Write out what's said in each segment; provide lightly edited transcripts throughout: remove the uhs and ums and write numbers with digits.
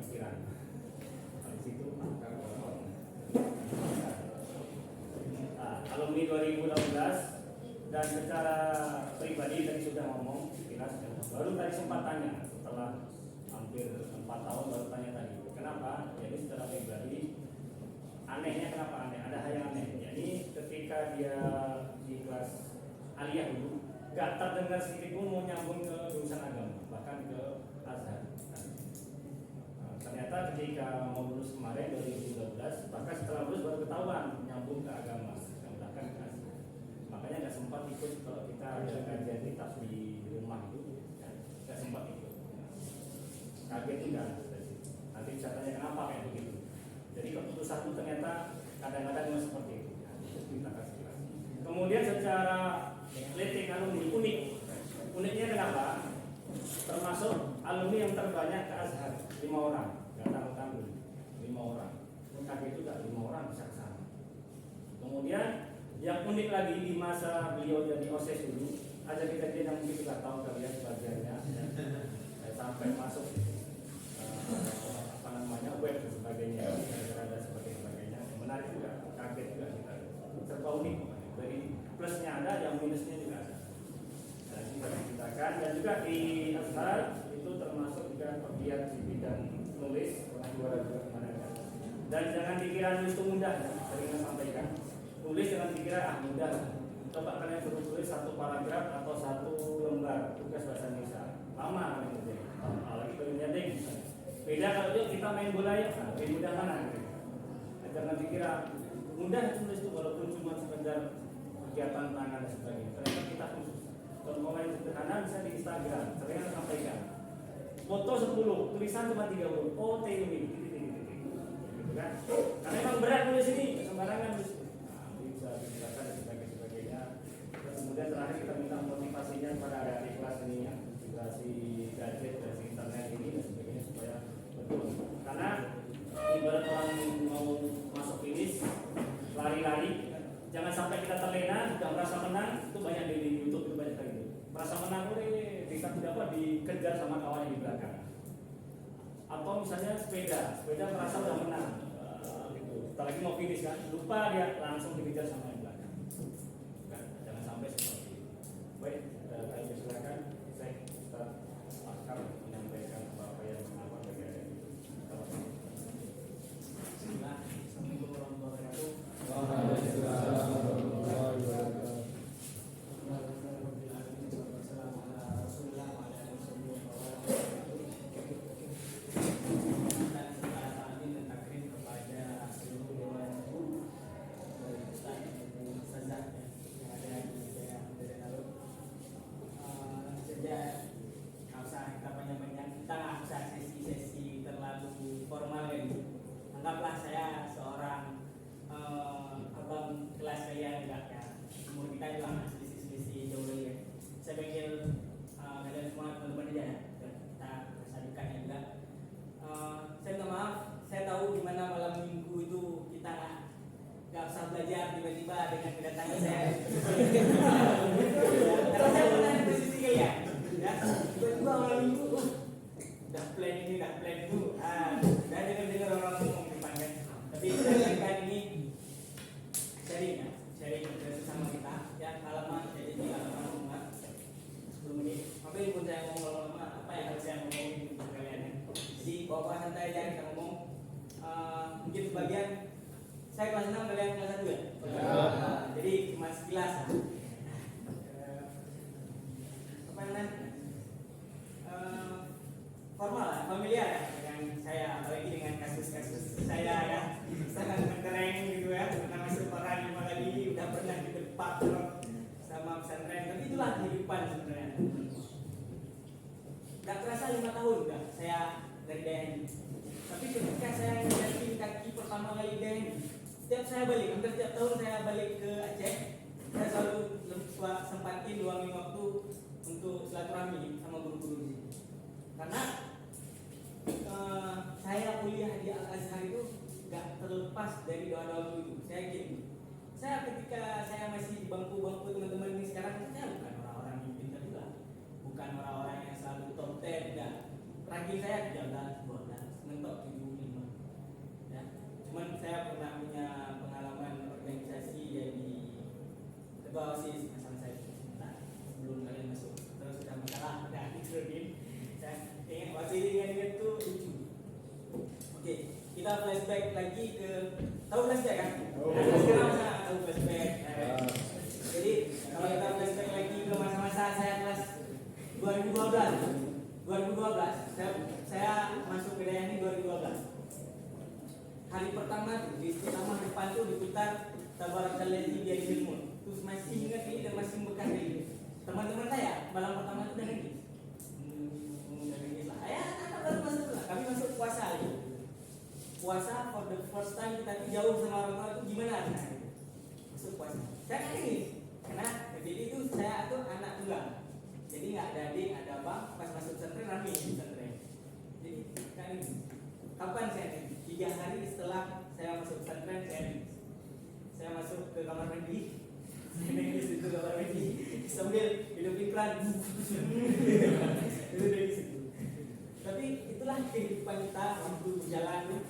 pikiran. Di situ alumni 2016 dan secara pribadi tadi sudah ngomong jelas. Baru tadi sempat tanya setelah hampir 4 tahun baru tanya tadi. Kenapa? Jadi secara pribadi anehnya kenapa aneh? Ada hal yang aneh. Jadi ketika dia di kelas aliyah dulu, gak terdengar sedikit pun mau nyambung ke jurusan agama, bahkan ke Azhar. Ternyata ketika mau lulus kemarin 2012, bahkan setelah lulus baru ketahuan nyambung ke agama, bahkan ke Azhar. Makanya gak sempat ikut kalau kita ada kajian kitab di rumah itu, gak sempat ikut. Kaget juga. Nanti bisa tanya kenapa kayak begitu. Jadi keputusan itu ternyata kadang-kadang memang seperti itu. Kita kasih jelas. Kemudian secara letting alumni unik. Uniknya kenapa? Termasuk alumni yang terbanyak ke Azhar 5 orang. Gak tanggung-tanggung 5 orang. Kaget juga 5 orang bisa ke sana. Kemudian yang unik lagi di masa beliau jadi OSIS dulu, ada kejadian yang mungkin kita tahu kalian sebagiannya. Sampai masuk web dan sebagainya, ada sebagainya, menarik juga, kaget juga kita, serba unik. Jadi plusnya ada, yang minusnya juga ada. Dan kita ceritakan, dan juga di Azhar itu termasuk juga pegiat di bidang nulis, juara juga kemarin. Dan jangan dikira nulis itu mudah, sering saya sampaikan. Nulis jangan dikira mudah. Coba kalian suruh tulis 1 paragraf atau 1 lembar tugas bahasa Indonesia, lama kalian kerjain. Apalagi penelitian misalnya. Beda kalau kita main bola ya, lebih mudah mana? Jangan dikira mudah tulis itu walaupun cuma sekedar kegiatan tangan dan sebagainya. Ternyata kita khusus. Contoh yang sederhana bisa di Instagram. Sering sampaikan. Foto 10, tulisan cuma 30. Oh, TUI. Gitu kan? Karena memang berat nulis ini, sembarangan nulis. Bisa dijelaskan dan sebagainya. Kemudian terakhir kita minta motivasinya kepada adik kelas ini ya, motivasi gadget, dari internet ini dan sebagainya supaya betul. Karena ibarat orang mau masuk finish lari-lari, jangan sampai kita terlena, sudah merasa menang. Itu banyak di YouTube itu banyak kayak gitu. Merasa menang bisa tidak apa dikejar sama kawan yang di belakang. Atau misalnya sepeda merasa udah menang. Gitu. Setelah lagi mau finish kan, lupa dia langsung dikejar sama yang belakang. Kan? Jangan sampai seperti itu. Baik, kami silakan saya Ustaz Akar menyampaikan apa yang apa bagian itu. Bismillah. Assalamualaikum warahmatullahi wabarakatuh. Anggaplah saya seorang abang kelas kalian enggak ya. Umur kita juga selisih jauh ya. Saya panggil kalian semua teman-teman aja ya. Kita sadukannya juga. Saya minta maaf, saya tahu gimana malam minggu itu kita nggak usah belajar tiba-tiba dengan kedatangan saya. Karena saya pernah di posisi kalian, ya. Tiba-tiba malam minggu, udah plan ini, udah plan itu. Dan dengar orang ngomong di depan kan. Tapi saya kali ini sharing bersama kita. Ya, halaman jadi halaman rumah. Sebelum ini, apa yang pun saya ngomong lama-lama, apa yang harus saya ngomongin untuk kalian ya. Jadi bawa santai aja kita ngomong. Mungkin sebagian saya kelas 6, kalian kelas 1 ya. Jadi cuma sekilas. Apa namanya? Formal lah, familiar ya dengan saya, apalagi dengan kasus-kasus saya ya, sangat mentereng gitu ya, pernah masuk orang 5 kali, udah pernah di depan sama pesantren, tapi itulah kehidupan sebenarnya. Gak terasa 5 tahun udah saya dari DNI, tapi ketika saya menjadi kaki pertama kali DNI, setiap saya balik, hampir setiap tahun saya balik ke Aceh, saya selalu sempatin luangin waktu untuk silaturahmi sama guru-guru di sini. Karena saya kuliah di Al-Azhar itu gak terlepas dari doa-doa itu. Saya gini, saya ketika saya masih di bangku-bangku teman-teman ini sekarang, saya bukan orang-orang yang pintar juga, bukan orang-orang yang selalu top 10, enggak. Ranking saya 13, 12, mentok Oke, kita flashback lagi ke, tahu flashback kan? Oh. Nah, sekarang masa tahu flashback. Jadi kalau kita flashback lagi ke masa-masa saya kelas 2012, saya masuk ke daerah ini 2012. Hari pertama tuh, di pertama depan tuh diputar Tabarakalladzi biyadihil mulk. Terus masih ingat ini dan masih bekas ini. Teman-teman saya malam pertama itu udah nangis. Udah nangis lah. Ya, baru masuk lah. Kami masuk puasa lagi. Puasa for the first time kita tuh jauh sama orang tua itu gimana? Nah, masuk puasa. Saya kan nangis. Karena jadi itu saya tuh anak tunggal. Jadi nggak ada adik, ada abang. Pas masuk pesantren rame di pesantren. Jadi kan ini. Kapan saya nangis? 3 hari setelah saya masuk pesantren saya masuk ke kamar mandi. Saya nangis di kamar mandi sambil hidup iklan. Itu dari situ. Tapi itulah kehidupan kita waktu berjalan.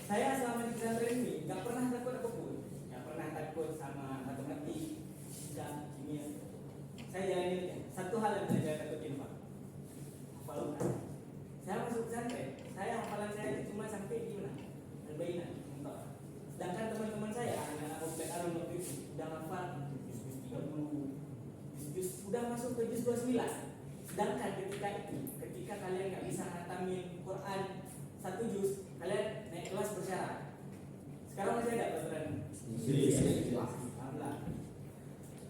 Saya selama di pesantren ini nggak pernah takut apapun. Nggak pernah takut sama matematik, fisika, kimia. Saya jalanin aja. Satu hal yang saya takutin Pak, hafal Quran. Saya masuk pesantren, saya hafalan saya itu cuma sampai gimana? Al-Bayyinah. Sedangkan teman-teman saya, anak-anak komplek Arun waktu itu udah hafal juz 30, juz udah masuk ke juz 29. Sedangkan ketika kalian nggak bisa ngatamin Quran 1 juz, kalian naik kelas bersyarat. Sekarang masih ada pelajaran? Alhamdulillah.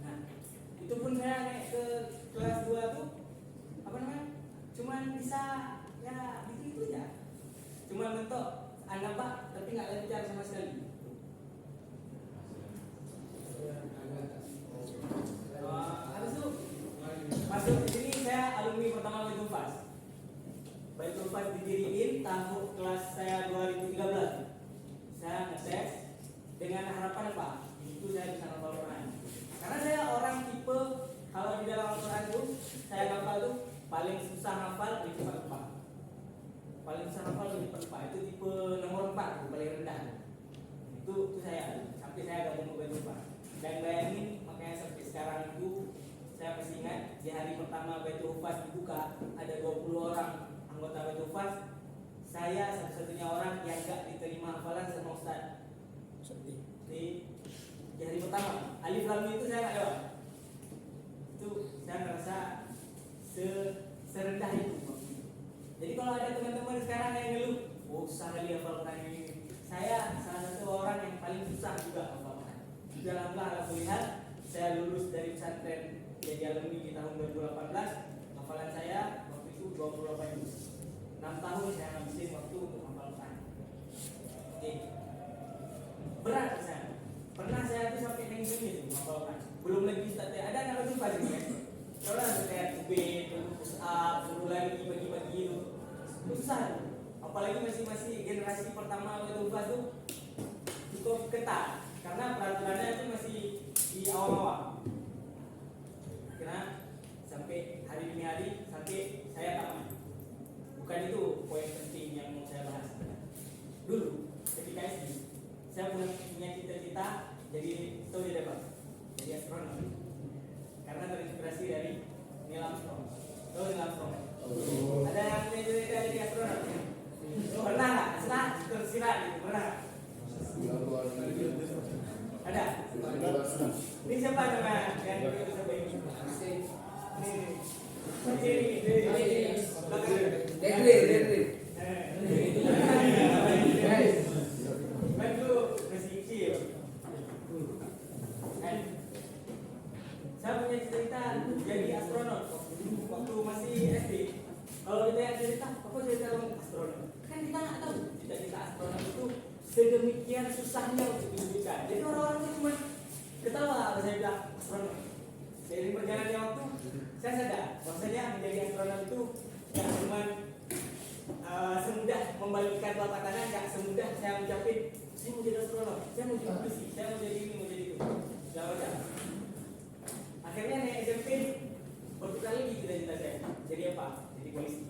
Nah, itu pun saya naik ke kelas 2 tuh apa namanya? Cuman bisa ya gitu aja. Cuma mentok anak Pak, tapi nggak lancar sama sekali. Habis itu masuk di sini saya alumni pertama Baitul Fas. Baitul Fas didiriin tahun kelas saya 2013. Saya ngetes dengan harapan apa? Itu saya bisa hafal Quran. Karena saya orang tipe kalau di dalam Al-Quran itu saya hafal tuh paling susah hafal di tempat 4. Paling susah hafal di tempat 4 itu tipe nomor 4 tuh, paling rendah. Itu saya sampai saya gabung ke Baitul Fas. Dan bayangin makanya sampai sekarang itu saya masih ingat di hari pertama Baitul Fas dibuka ada 20 orang anggota Baitul Fas. Saya satu-satunya orang yang gak diterima hafalan sama Ustaz. Di hari pertama Alif Lam Mim itu saya gak lewat. Itu saya merasa serendah itu. Jadi kalau ada teman-teman sekarang yang ngeluh, oh susah kali hafal Quran ini. Saya salah satu orang yang paling susah juga hafal Quran. Alhamdulillah saya lulus dari pesantren jadi alumni di tahun 2018. Hafalan saya waktu itu 28 juz. 6 tahun saya ngabisin waktu untuk hafal Quran. Oke. Berat saya. Pernah saya tuh sampai nangis hafal Quran. Belum lagi ada anak lupa juga kan. Kalau ada kayak tubik, push up, dulu lagi pagi-pagi itu susah. Apalagi masih generasi pertama Baitul Fas tuh cukup ketat karena peraturannya itu masih di awal-awal. Karena sampai hari demi hari sampai saya tamat. Bukan itu poin penting yang mau saya bahas. Dulu ketika SD saya punya cita-cita jadi jadi astronot. Karena terinspirasi dari Neil Armstrong. Tahu Neil Armstrong? Ada yang punya cita-cita jadi astronot? Pernah nggak? Setelah tersirat gitu, pernah? Ada? Ini siapa nama yang itu sampai ini? Saya punya cita-cita jadi astronot waktu masih SD. Kalau kita yang cerita, apa cerita astronot? Kan kita nggak tahu cita-cita astronot itu sedemikian susahnya untuk diwujudkan. Jadi orang-orang itu cuma ketawa kalau saya bilang astronot. Dari perjalanannya waktu, saya sadar bahwasanya menjadi astronot itu nggak cuma semudah membalikkan telapak tangan, nggak semudah saya mengucapin saya mau jadi astronot, saya mau jadi polisi, saya mau jadi ini, mau jadi itu. Nggak macam. Akhirnya naik SMP bertukar lagi cita-cita saya. Jadi apa? Jadi polisi.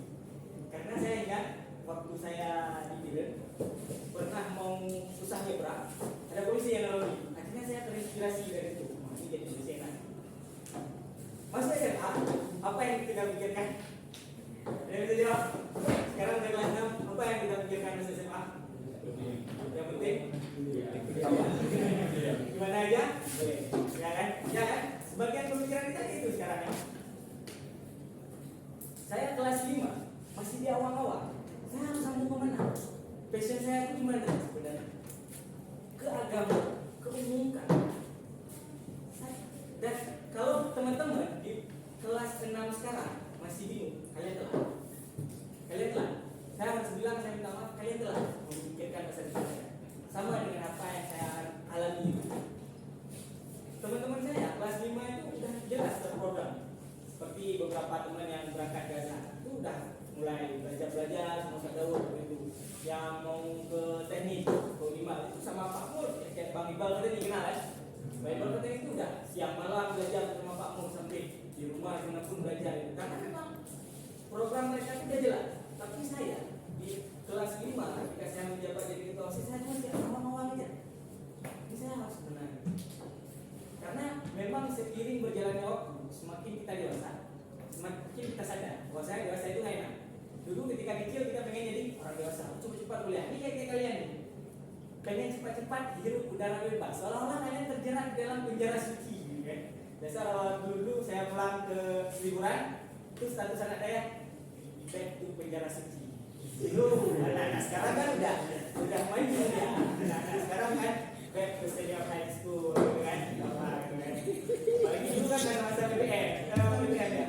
Karena saya ingat waktu saya di Biren pernah mau susah nyebrang, ada polisi yang nolongin. Akhirnya saya terinspirasi dari itu. Ini jadi polisi enak. Masuk SMA, apa yang kita pikirkan? Ada yang bisa jawab? Sekarang udah kelas 6, apa yang kita pikirkan masuk SMA? 5 masih di awal-awal, saya harus sambung kemana? Passion saya itu gimana sebenarnya? Ke agama, ke umumkan. Dan kalau teman-teman di kelas 6 sekarang masih bingung, kalian telah. Saya harus bilang, saya minta maaf, kalian telah memikirkan masa depan saya. Sama dengan apa yang saya alami. Teman-teman saya kelas 5 itu udah jelas terprogram. Seperti beberapa teman yang berangkat ke sana itu udah mulai belajar sama Ustaz Daud itu. Yang mau ke teknik, ke Iqbal itu sama Pak Mur, kayak Bang Iqbal tadi kenal kan? Bang Iqbal tadi itu udah siang malam belajar sama Pak Mur sampai di rumah dimanapun belajar. Karena memang program mereka itu udah jelas. Tapi saya di kelas 5 ketika saya menjabat jadi ketua OSIS, saya masih awal-awal aja. Ini saya harus benar. Karena memang seiring berjalannya waktu, semakin kita dewasa, semakin kita sadar bahwa saya dewasa itu gak enak. Dulu ketika kecil kita pengen jadi orang dewasa, cepat-cepat kuliah. Ini kayak kalian nih, pengen cepat-cepat hirup udara bebas, seolah-olah kalian terjerat di dalam penjara suci, kan? Dasar dulu saya pulang ke liburan, itu status anak saya back to penjara suci. Dulu anak-anak sekarang kan udah main dulu ya. Anak-anak sekarang kan back to senior high school, kan? Apalagi dulu kan masa BBM, kalau BBM ya,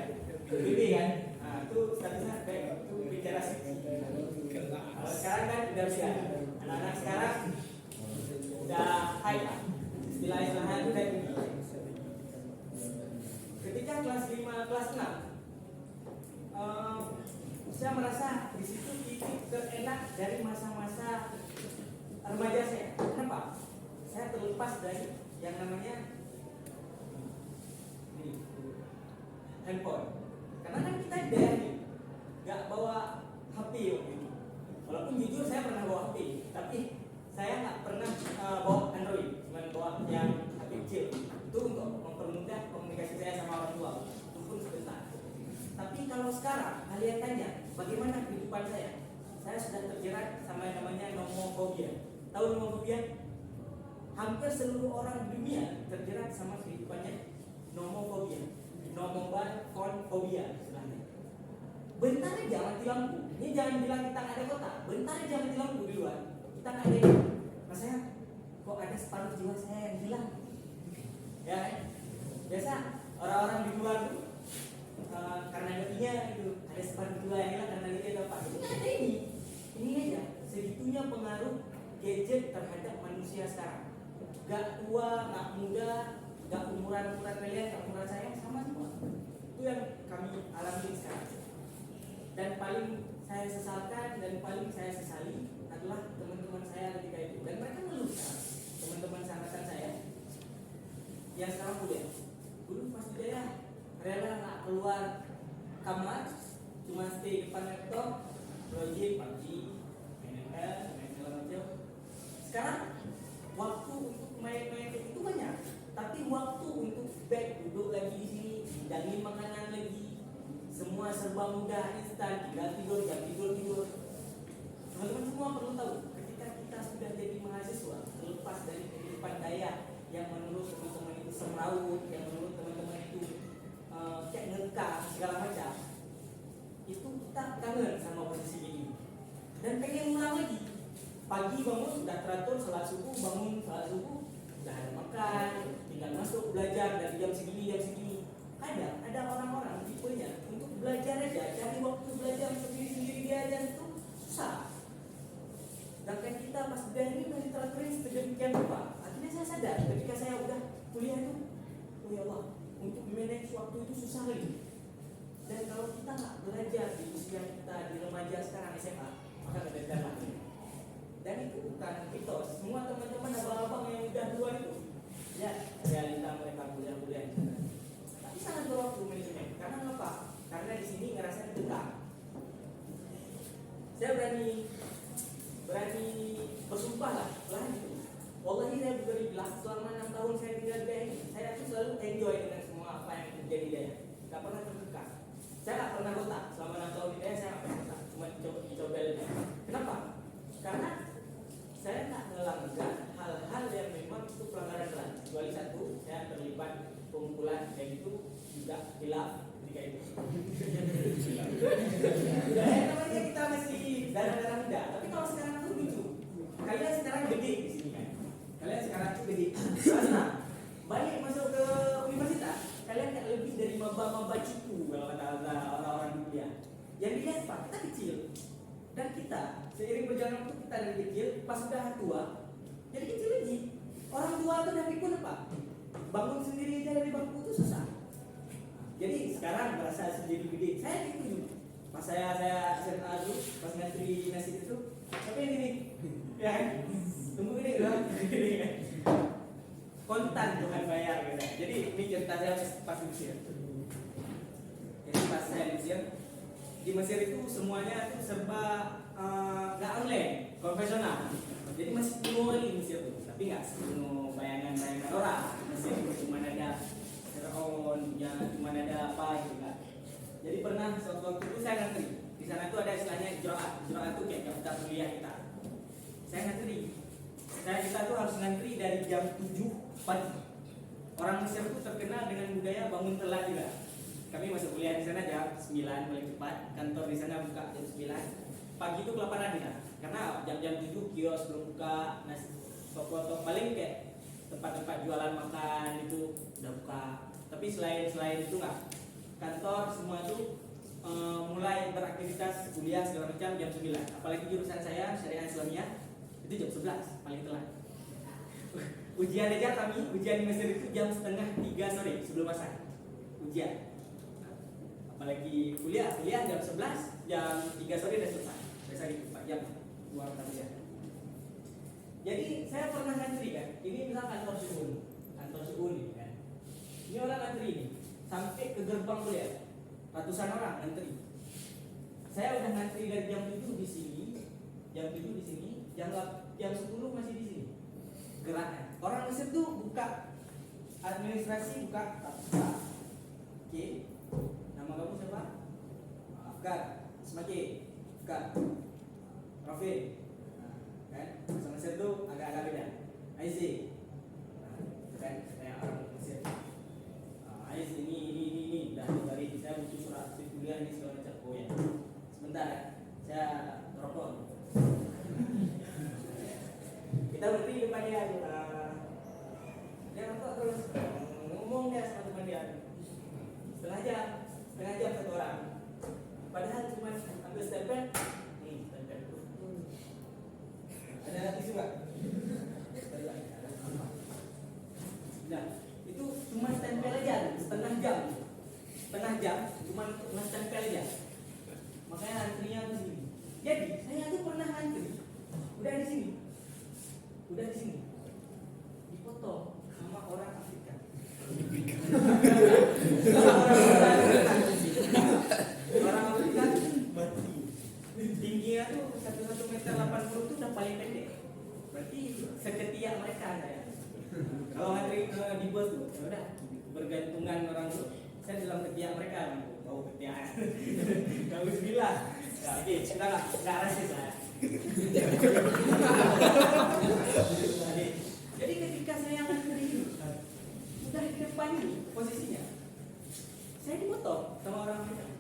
BB kan? Nah, itu statusnya back to penjara suci. Kalau sekarang kan udah bisa. Anak-anak sekarang udah high, istilah-istilahnya itu udah tinggi. Ketika kelas 5, kelas 6, saya merasa di situ titik terenak dari masa-masa remaja saya. Kenapa? Saya terlepas dari yang namanya handphone. Karena kan kita dari nggak bawa HP waktu itu. Walaupun jujur saya pernah bawa HP, tapi saya nggak pernah bawa Android, cuma bawa yang HP kecil. Itu untuk mempermudah komunikasi saya sama orang tua, itu pun sebentar. Tapi kalau sekarang kalian tanya bagaimana kehidupan saya sudah terjerat sama yang namanya nomofobia. Tahu nomofobia? Hampir seluruh orang di dunia terjerat sama kehidupannya nomofobia, nomofobia istilahnya. Bentar aja mati lampu. Ini jangan bilang kita nggak ada kota. Bentar aja mati lampu di luar. Kita nggak ada. Rasanya kok ada separuh jiwa saya yang hilang. Ya, biasa orang-orang di luar tuh karena ngertinya itu ada separuh jiwa yang hilang karena ngerti apa. Itu nggak ada ini. Ini aja segitunya pengaruh gadget terhadap manusia sekarang. Gak tua, gak muda, gak umuran kalian, gak umuran saya, sama semua. Itu yang kami alami sekarang. Dan paling saya sesalkan dan paling saya sesali adalah teman-teman saya ketika itu. Dan mereka ngeluh sekarang. Teman-teman angkatan saya yang sekarang kuliah. Dulu pas dia rela gak keluar kamar, cuma stay depan laptop, project, PUBG, ML, main segala macam. Sekarang waktu untuk main-main itu banyak, tapi waktu untuk back duduk lagi di sini, hidangin makanan lagi, semua serba mudah, instan, tinggal tidur, jam tidur. Teman-teman semua perlu tahu, ketika kita sudah jadi mahasiswa, terlepas dari kehidupan daya yang menurut teman-teman itu semrawut, yang menurut teman-teman itu kayak ngekang segala macam, itu kita kangen sama posisi ini dan pengen ulang lagi. Pagi bangun sudah teratur, salat subuh, bangun salat subuh, sudah ada makan, tinggal masuk belajar dari jam segini. Ada orang-orang tipenya untuk belajar aja, cari waktu belajar sendiri dia aja itu susah. Sedangkan kita pas udah ini masih teraturin sedemikian rupa. Akhirnya saya sadar ketika saya udah kuliah itu, oh ya Allah, untuk manage waktu itu susah lagi. Dan kalau kita nggak belajar di usia kita di remaja sekarang SMA, maka nggak ada lagi. Dan itu bukan mitos. Semua teman-teman abang-abang yang udah duluan itu, ya realita mereka kuliah-kuliah. Tapi sangat berwaktu manajemen. Karena apa? Karena di sini ngerasa ditekan. Saya berani bersumpah lah itu. Wallahi saya juga dibilang selama 6 tahun saya tinggal di daerah ini, saya tuh selalu enjoy dengan semua apa yang terjadi di daerah. Gak pernah tertekan. Saya gak pernah rotak. Selama 6 tahun di daerah saya gak pernah rotak. Cuma dicoba aja. Kenapa? Karena saya tak melanggar hal-hal yang memang itu pelanggaran berat. Kecuali satu, saya terlibat pengumpulan yang itu tidak hilaf ketika itu. sekarang gede di sini kan. Kalian sekarang tuh gede. Karena balik masuk ke universitas, kalian nggak lebih dari maba-maba cipu kalau kata orang-orang di kuliah. Yang dilihat Pak, kita kecil. Dan kita seiring berjalan waktu kita dari kecil, pas sudah tua, jadi kecil lagi. Orang tua tuh udah pikun apa? Bangun sendiri aja dari bangku itu susah. Jadi sekarang merasa sendiri gede. Saya gitu juga. Pas saya SMA dulu, pas ngantri nasi itu, tapi ini nih, ya kan? Tunggu ini doang, gini kan? Kontan bukan bayar gitu. Jadi ini cerita saya pas di Mesir. Jadi pas saya di Mesir itu semuanya itu serba nggak online, konvensional. Jadi masih kuno lagi Mesir itu, tapi nggak sepenuh bayangan-bayangan orang. Mesir itu cuma ada Firaun, ya cuma ada apa gitu kan. Jadi pernah suatu waktu itu saya ngantri. Di sana tuh ada istilahnya ijro'at. Ijro'at tuh kayak daftar kuliah kita. Saya ngantri. Kita tuh harus ngantri dari jam 7 pagi. Orang Mesir tuh terkenal dengan budaya bangun telat juga. Kami masuk kuliah di sana jam 9 paling cepat. Kantor di sana buka jam 9. Pagi itu kelaparan kita. Karena jam-jam 7 kios belum buka. Nasi toko paling kayak tempat-tempat jualan makan itu udah buka. Tapi selain itu nggak. Kantor semua itu mulai beraktivitas kuliah segala macam jam 9. Apalagi jurusan saya Syariah Islamiyah itu jam 11 paling telat. Ujian di Mesir itu jam setengah 3 sore sebelum asar. Ujian. Apalagi kuliah jam 11, jam 3 sore udah selesai. Biasa gitu 4 jam luar kuliah. Jadi saya pernah ngantri kan. Ini misalnya kantor suun kan. Ini orang ngantri ini sampai ke gerbang kuliah. Ratusan orang ngantri. Saya udah ngantri dari jam 7 di sini, jam 10 masih di sini. Geraknya. Orang Mesir tuh buka administrasi buka. Oke. Nama kamu siapa? Afgan. Semaki. Afgan. Rafi. Nah, kan? Bahasa Mesir tuh agak-agak beda. Aizi. Nah, kan kayak orang Mesir. Aiz ini dah dari saya butuh surat kuliah ini segala macam. Oh ya. Sebentar ya. Saya rokok. Kita berdiri depan dia. Dia rokok terus ngomong dia sama teman dia. Setengah jam satu orang. Padahal cuma ambil stempel. Nih stempel. Ada tisu nggak? Nah, itu cuma stempel aja, setengah jam cuma stempel aja. Makanya antrinya di sini. Jadi saya tuh pernah antri, udah di sini, dipoto sama orang Afrika. Orang Afrika mati. Tingginya tuh 1,80 meter tuh udah paling pendek. Berarti seketiak mereka saya. Kalau ngantri di bus tuh, ya udah bergantungan orang tuh. Saya dalam ketiak mereka, bau ketiak. Kamu bilang, ya, oke, kita nggak rasis lah. Jadi ketika saya ngantri, udah di depan ini posisinya, saya dipotong sama orang Afrika.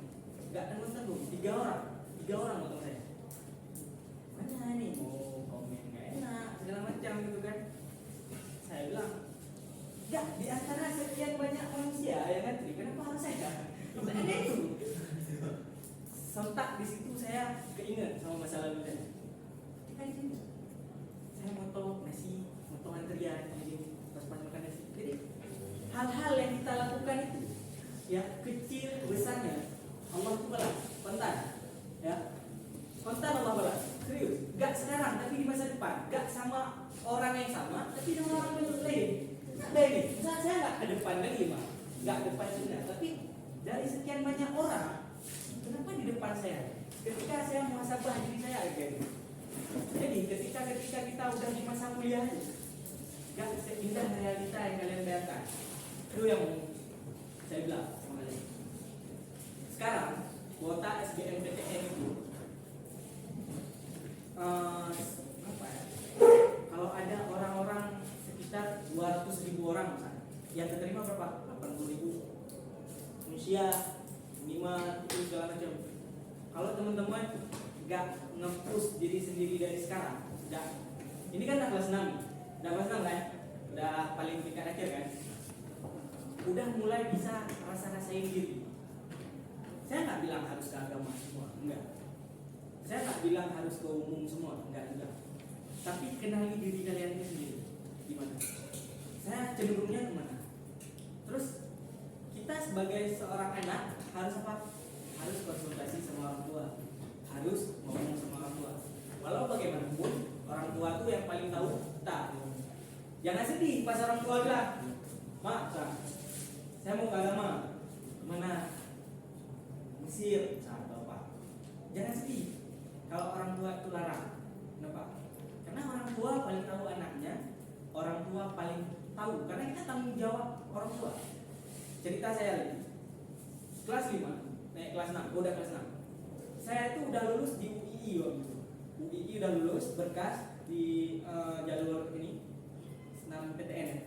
Nggak tanggung-tanggung, 3 orang potong saya. Mana nih mau komen nggak enak, segala macam gitu kan? Saya bilang, enggak, di antara sekian banyak manusia yang ngantri, kenapa harus saya? Ada itu. Sontak di situ saya keinget sama masa lalu saya. Kita di sini, saya motong nasi, motong antrian, pas makan nasi. Jadi hal-hal yang kita lakukan itu, ya kecil besarnya, Allah tuh balas, kontan, ya, kontan Allah balas. Serius, enggak sekarang, tapi di masa depan, enggak sama orang yang sama, tapi dengan orang yang lain. Ada ini, saya nggak ke depan lagi mah, nggak depan sudah, tapi dari sekian banyak orang, kenapa di depan saya? Ketika saya muhasabah diri saya gitu. Jadi ketika kita udah di masa kuliah, nggak seindah realita yang kalian bayangkan. Itu yang saya bilang sama kalian. Sekarang kuota SBMPTN itu apa ya? Kalau ada orang-orang sekitar 200.000 orang misalnya, yang diterima berapa? 80.000 Indonesia 5 itu segala macam. Kalau teman-teman nggak nge-push diri sendiri dari sekarang, nggak Ini kan udah kelas 6 nih. Udah kelas 6 kan? Udah paling tingkat akhir kan? Udah mulai bisa rasa-rasain diri. Saya nggak bilang harus ke agama semua, enggak. Saya nggak bilang harus ke umum semua, enggak juga. Tapi kenali diri kalian itu sendiri. Gimana? Saya cenderungnya kemana? Terus kita sebagai seorang anak harus apa? Harus konsultasi sama orang tua, harus ngomong sama orang tua. Walau bagaimanapun orang tua tuh yang paling tahu tak. Jangan sedih pas orang tua bilang, "Mak, saya mau ke agama." Kemana? Mesir, atau apa? Jangan sedih kalau orang tua itu larang. Kenapa? Karena orang tua paling tahu anaknya, orang tua paling tahu. Karena kita tanggung jawab orang tua. Cerita saya lagi. Kelas 5, naik kelas 6, udah kelas 6. Saya itu udah lulus di UII waktu itu. UII udah lulus berkas di jalur ini senam PTN ya.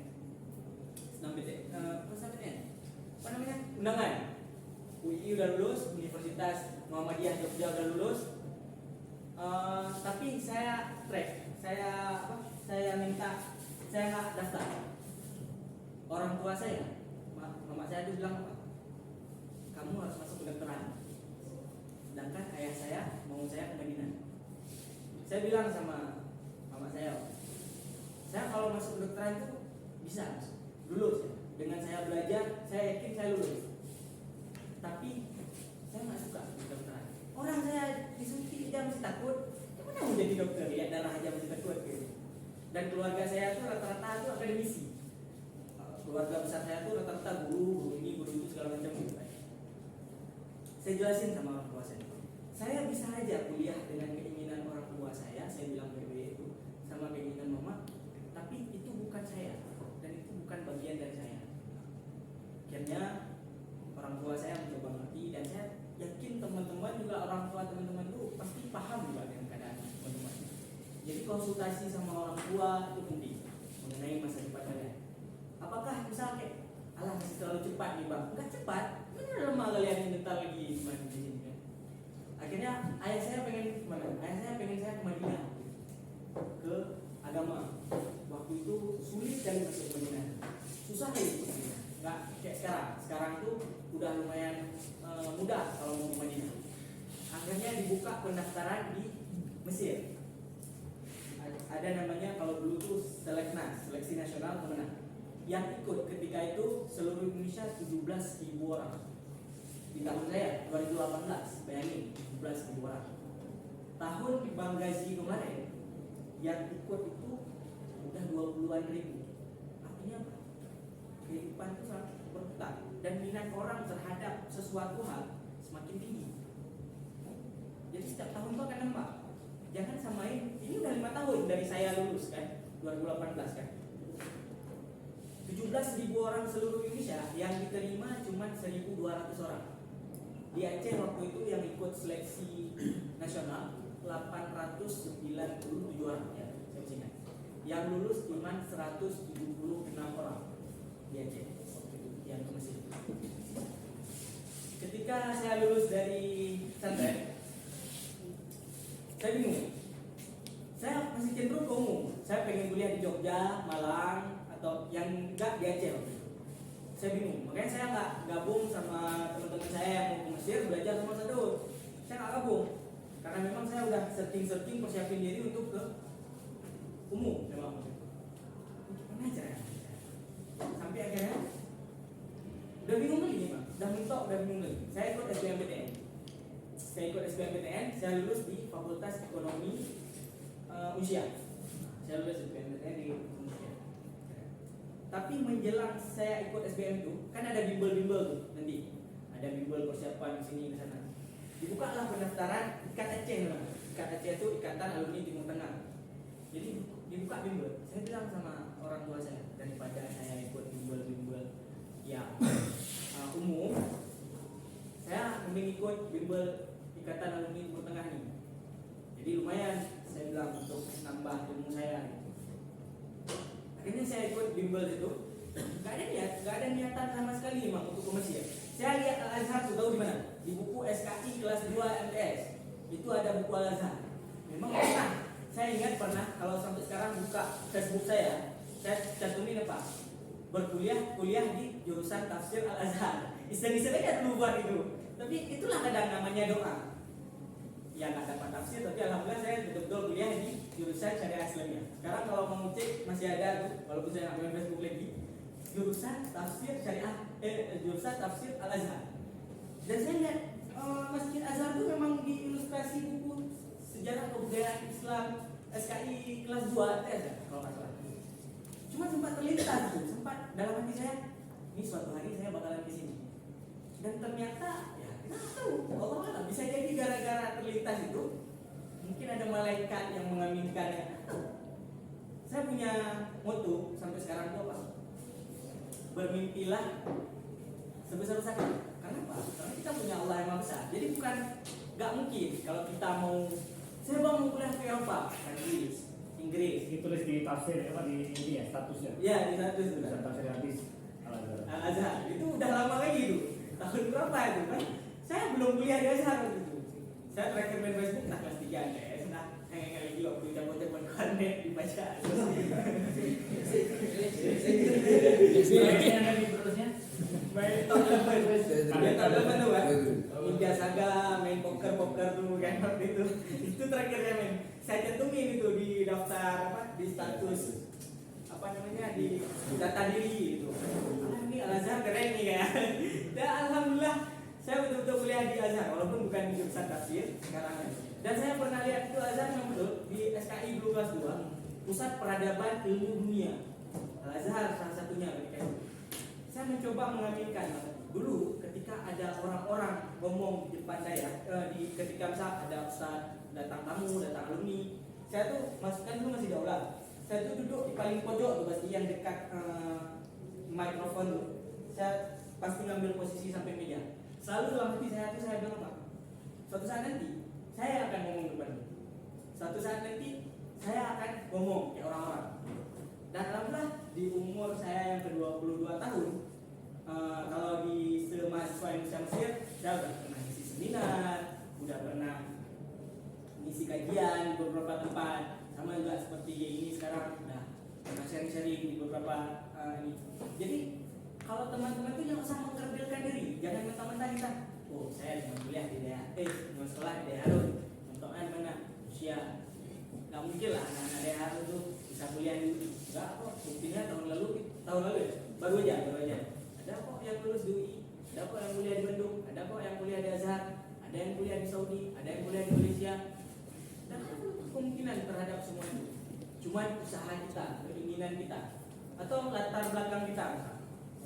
Senam PTN, apa namanya? Undangan. UII udah lulus, Universitas Muhammadiyah Jogja udah lulus. Tapi saya track, saya minta, saya nggak daftar. Orang tua saya, mama saya itu bilang apa? Kamu harus masuk kedokteran. Sedangkan ayah saya mau saya ke Madinah. Saya bilang sama mama saya kalau masuk kedokteran itu bisa lulus ya. Dengan saya belajar, saya yakin saya lulus. Tapi saya nggak suka kedokteran. Orang saya disuntik aja masih takut. Gimana mau jadi dokter? Lihat darah aja masih takut gitu. Dan keluarga saya tuh rata-rata itu akademisi. Keluarga besar saya tuh rata-rata guru ini, guru itu segala macam gitu. Saya jelasin sama orang tua saya bisa aja kuliah dengan keinginan orang tua saya bilang BB itu sama keinginan mama, tapi itu bukan saya dan itu bukan bagian dari saya. Akhirnya orang tua saya mencoba ngerti dan saya yakin teman-teman juga, orang tua teman-teman itu pasti paham juga dengan keadaan teman-teman. Jadi konsultasi sama orang tua itu penting mengenai masa depan kalian. Apakah misalnya kayak alah masih terlalu cepat nih bang? Enggak cepat, bener lama kalian yang bentar lagi di sini kan. Akhirnya ayah saya pengen kemana? Ayah saya pengen saya ke Madinah, ke agama. Waktu itu sulit sekali masuk ke Madinah, susah itu. Nggak kayak sekarang. Sekarang itu udah lumayan mudah kalau mau ke Madinah. Akhirnya dibuka pendaftaran di Mesir. Ada namanya kalau dulu tuh seleksi nasional pemenang. Yang ikut ketika itu seluruh Indonesia 17.000 orang. Di tahun saya 2018, bayangin 17.000 orang. Tahun Bang Gazi kemarin yang ikut itu udah 20-an ribu. Artinya apa? Kehidupan itu sangat berputar dan minat orang terhadap sesuatu hal semakin tinggi. Jadi setiap tahun itu akan nambah. Jangan samain, ini udah 5 tahun dari saya lulus kan, 2018 kan. 17.000 orang seluruh Indonesia, yang diterima cuma 1.200 orang. Di Aceh waktu itu yang ikut seleksi nasional 897 orang ya, saya masih ingat. Yang lulus cuma 176 orang di Aceh waktu itu yang ke Mesir. Ketika saya lulus dari pesantren, saya bingung. Saya masih cenderung ke umum. Saya pengen kuliah di Jogja, Malang, atau yang enggak di Aceh waktu itu. Saya bingung. Makanya saya nggak gabung sama teman-teman saya yang mau ke Mesir belajar sama Sadut. Saya nggak gabung karena memang saya udah searching persiapin diri untuk ke umum. Memang gimana aja ya? Sampai akhirnya udah bingung lagi nih, Pak. Udah mentok, udah bingung lagi. Saya ikut SBMPTN. Saya lulus di Fakultas Ekonomi Usia. Saya lulus SBMPTN di Usia. Tapi menjelang saya ikut SBM itu kan ada bimbel-bimbel tuh nanti. Ada bimbel persiapan sini ke sana. Dibukalah pendaftaran IKAT Aceh namanya. IKAT Aceh itu Ikatan Alumni Timur Tengah. Jadi dibuka bimbel. Saya bilang sama orang tua saya, daripada saya ikut bimbel-bimbel yang umum, saya mending ikut bimbel Ikatan Alumni Timur Tengah nih. Jadi lumayan, saya bilang untuk nambah ilmu saya. Akhirnya saya ikut bimbel itu. Gak ada niatan sama sekali memang untuk ke Mesir. Saya lihat Al-Azhar tuh tahu di mana? Di buku SKI kelas 2 MTS. Itu ada buku Al-Azhar. Memang pernah Saya ingat pernah kalau sampai sekarang buka Facebook saya cantumin apa? Kuliah di jurusan tafsir Al-Azhar. Iseng-iseng aja dulu buat itu. Tapi itulah kadang namanya doa. Ya nggak dapat tafsir, tapi alhamdulillah saya betul-betul kuliah di jurusan syariah Islamiyah. Sekarang kalau mau cek masih ada tuh, walaupun saya nggak main Facebook lagi, jurusan tafsir syariah, jurusan tafsir Al-Azhar. Dan saya lihat Masjid Azhar itu memang diilustrasi buku sejarah kebudayaan Islam SKI kelas 2 tes kalau nggak salah. Cuma sempat terlintas tuh, sempat dalam hati saya, ini suatu hari saya bakalan di sini. Dan ternyata ya kita nggak tahu, Allah alam bisa jadi gara-gara terlintas itu mungkin ada malaikat yang mengaminkan ya. Saya punya moto sampai sekarang itu apa? Bermimpilah sebesar-besarnya. Kenapa? Karena kita punya Allah yang Maha Besar. Jadi bukan nggak mungkin kalau kita mau saya mau kuliah ke Eropa, Inggris. Ditulis di tafsir apa di ini ya statusnya. Ya di status itu. Tafsir hadis Al-Azhar. Itu udah lama lagi itu. Tahun berapa itu kan? Saya belum kuliah di Azhar gitu. Saya terakhir main Facebook nah kelas 3 ATS nah kayak lagi waktu cabut-cabut konek dibaca. Yang ada di terusnya. Main tahun depan tuh kan? Ninja Saga, main poker dulu kan waktu itu. Itu terakhir ya main. Saya cantumin itu di daftar apa? Di status apa namanya di data diri itu. Ini Al-Azhar keren nih ya. Dan alhamdulillah saya betul-betul kuliah di Azhar walaupun bukan di jurusan tafsir sekarang. Dan saya pernah lihat itu Azhar memang betul di SKI dulu kelas 2 Pusat Peradaban Ilmu Dunia. Al-Azhar salah satunya ketika itu. Saya mencoba mengaminkan dulu ketika ada orang-orang ngomong di depan saya ketika misal ada ustaz datang tamu, datang alumni, saya tuh masukkan dulu masih di aula. Saya tuh duduk di paling pojok tuh pasti yang dekat mikrofon tuh. Saya pasti ngambil posisi sampai meja. Selalu dalam hati saya tuh saya bilang apa? Suatu saat nanti saya akan ngomong depan. Suatu saat nanti saya akan ngomong ke orang-orang. Dan alhamdulillah di umur saya yang ke-22 tahun, kalau di semahasiswa Indonesia Mesir, saya udah pernah ngisi seminar, udah pernah ngisi kajian di beberapa tempat, sama juga seperti ini sekarang udah pernah sharing-sharing di beberapa ini. Jadi kalau teman-teman itu jangan usah mengkerdilkan diri, jangan mentah-mentah kita. Oh saya cuma kuliah di daerah, cuma sekolah di daerah Harun, contohnya mana usia, nggak mungkin lah anak-anak daerah Harun tuh bisa kuliah di enggak kok, buktinya tahun lalu ya, baru aja. Ada kok yang lulus di UI, ada kok yang kuliah di Bandung, ada kok yang kuliah di Azhar, ada yang kuliah di Saudi, ada yang kuliah di Malaysia. Dan ada kemungkinan terhadap semua itu. Cuma usaha kita, keinginan kita, atau latar belakang kita.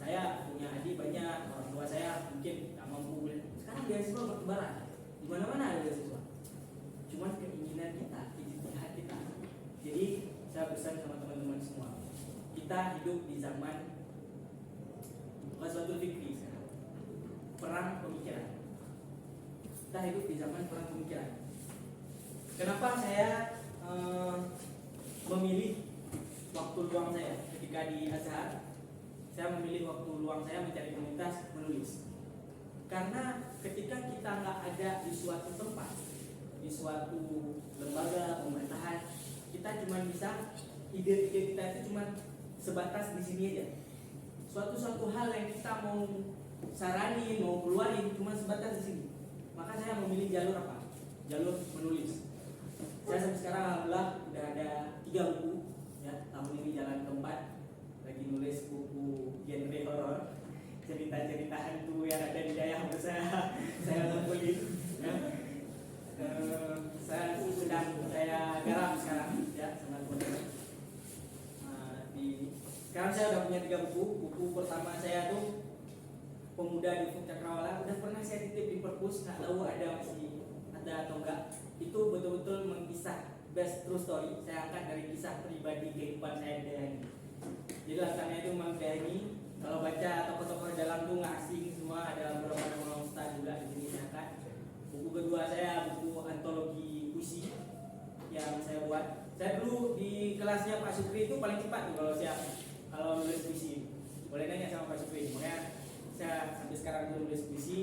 Saya punya adik banyak, orang tua saya mungkin tak mampu. Sekarang beasiswa bertebaran, di mana-mana ada beasiswa. Cuma keinginan kita, ijtihad kita. Jadi saya pesan sama teman-teman semua, kita hidup di zaman Ghazwatul Fikri sekarang, perang pemikiran. Kita hidup di zaman perang pemikiran. Kenapa saya memilih waktu luang saya ketika di Azhar? Saya memilih waktu luang saya mencari komunitas menulis. Karena ketika kita nggak ada di suatu tempat, di suatu lembaga pemerintahan, kita cuma bisa ide-ide kita itu cuma sebatas di sini aja. Suatu hal yang kita mau saranin, mau keluarin cuma sebatas di sini. Maka saya memilih jalur apa? Jalur menulis. Saya sampai sekarang alhamdulillah udah ada 3 buku ya. Tahun ini jalan keempat lagi nulis buku genre horor, cerita-cerita hantu yang ada di daerah saya kumpulin ya. Saya sedang saya garap sekarang ya sama teman-teman. Sekarang saya udah punya 3 buku. Buku pertama saya tuh Pemuda di Ufuk Cakrawala, udah pernah saya titip di perpus, nggak tahu masih ada atau enggak. Itu betul-betul mengisah best true story. Saya angkat dari kisah pribadi kehidupan saya di daerah ini. Jadi latarnya itu memang daerah ini. Kalau baca tokoh-tokoh di dalam tuh nggak asing semua, ada beberapa nama ustaz juga di sini saya angkat. Buku kedua saya buku antologi puisi yang saya buat. Saya dulu di kelasnya Pak Sukri itu paling cepat tuh kalau nulis puisi. Boleh nanya sama Pak Sukri. Makanya saya sampai sekarang belum nulis puisi.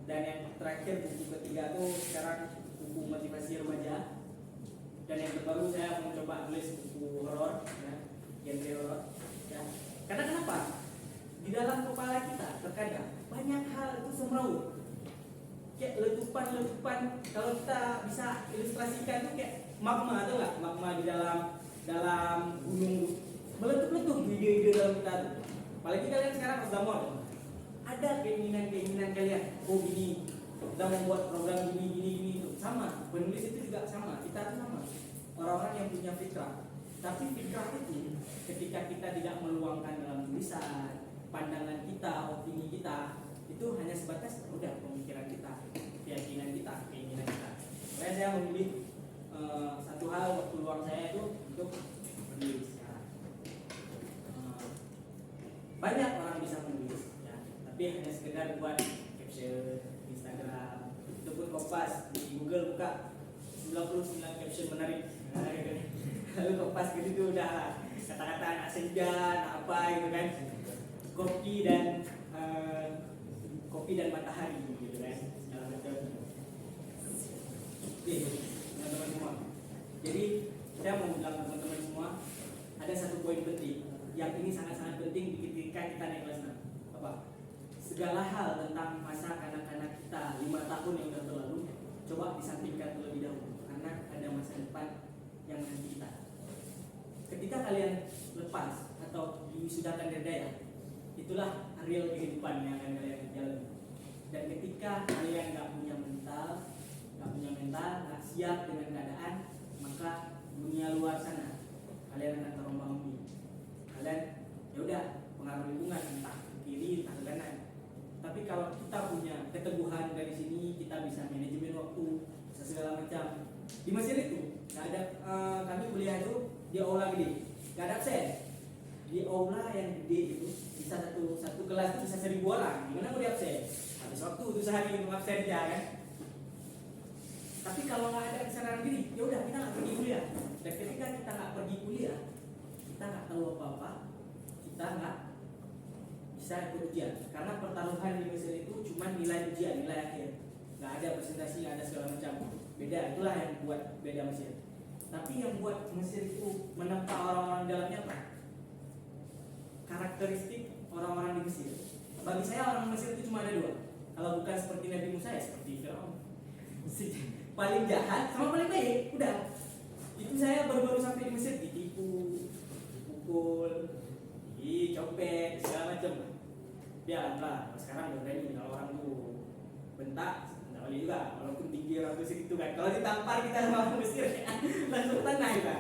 Dan yang terakhir buku ketiga tuh sekarang buku motivasi remaja. Dan yang terbaru saya mencoba tulis buku horor, ya, genre horor. Ya. Karena kenapa? Di dalam kepala kita terkadang banyak hal itu semraut. Kayak letupan-letupan. Kalau kita bisa ilustrasikan itu kayak magma, atau enggak? Magma di dalam gunung meletup-letup ide-ide dalam kita tuh. Apalagi kalian sekarang sudah mall. Ada keinginan kalian. Oh gini, kita membuat program gini itu sama. Penulis itu juga sama. Kita tuh sama. Orang-orang yang punya fitrah. Tapi fitrah itu ketika kita tidak meluangkan dalam tulisan, pandangan kita, opini kita, itu hanya sebatas udah pemikiran kita, keyakinan kita, keinginan kita. Makanya saya memilih satu hal waktu luang saya itu untuk menulis. Ya. Banyak orang bisa menulis, ya, tapi hanya sekedar buat caption Instagram, itu pun Kompas di Google buka 99 caption menarik. Lalu Kompas gitu udah kata-kata anak senja, anak apa gitu kan, kopi dan matahari gitu kan, segala macam. Oke, teman-teman semua. Jadi saya mau bilang ke teman-teman semua, ada satu poin penting yang ini sangat-sangat penting ketika kita naik kelas 6. Apa? Segala hal tentang masa kanak-kanak kita 5 tahun yang sudah berlalu, coba disampingkan terlebih dahulu, karena ada masa depan yang nanti kita. Ketika kalian lepas atau diwisudakan dari daerah, itulah real kehidupan yang akan kalian jalani. Dan ketika kalian nggak punya mental, nggak siap dengan keadaan, maka dunia luar sana kalian akan terombang-ambing. Kalian ya udah pengaruh lingkungan entah ke kiri entah ke kanan. Tapi kalau kita punya keteguhan dari sini, kita bisa manajemen waktu, bisa segala macam. Di Mesir itu nggak ada, kami kuliah itu di aula gede, nggak ada absen. Di aula yang gede itu bisa satu kelas itu bisa 1000 orang. Gimana mau di absen? Habis waktu itu sehari untuk absen ya kan. Tapi kalau nggak ada kesenangan gini, ya udah kita nggak pergi kuliah. Dan ketika kita nggak pergi kuliah, kita nggak tahu apa-apa, kita nggak bisa ikut ujian. Karena pertaruhan di Mesir itu cuma nilai ujian, nilai akhir. Nggak ada presentasi, nggak ada segala macam. Beda, itulah yang buat beda Mesir. Tapi yang buat Mesir itu menempa orang-orang dalamnya apa? Karakteristik orang-orang di Mesir. Bagi saya orang Mesir itu cuma ada 2. Kalau bukan seperti Nabi Musa ya seperti Firaun. Paling jahat sama paling baik, udah. Itu saya baru-baru sampai di Mesir ditipu, dipukul, dicopet, segala macam. Ya lah, sekarang udah berani kalau orang tuh bentak, nggak boleh juga, walaupun tinggi orang Mesir itu kan. Kalau ditampar kita sama orang Mesir, langsung tanah kita.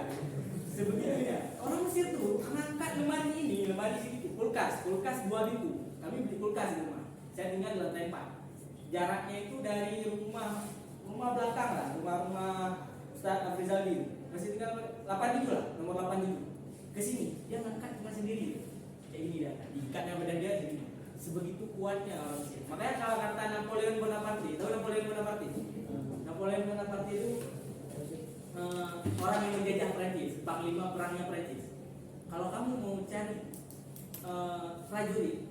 Sebegitunya. Orang Mesir tuh mengangkat lemari segitu, kulkas 2 pintu. Kami beli kulkas di rumah. Saya tinggal di lantai 4. Jaraknya itu dari rumah belakang lah, rumah Ustaz Afrizaldin. Masih tinggal 87 lah, nomor 87. Ke sini dia ngangkat cuma sendiri. Kayak gini dah, diikatnya badan dia jadi sebegitu kuatnya orang Mesir. Makanya kalau kata Napoleon Bonaparte, tahu Napoleon Bonaparte? Napoleon Bonaparte itu orang yang menjajah Prancis, panglima perangnya Prancis. Kalau kamu mau cari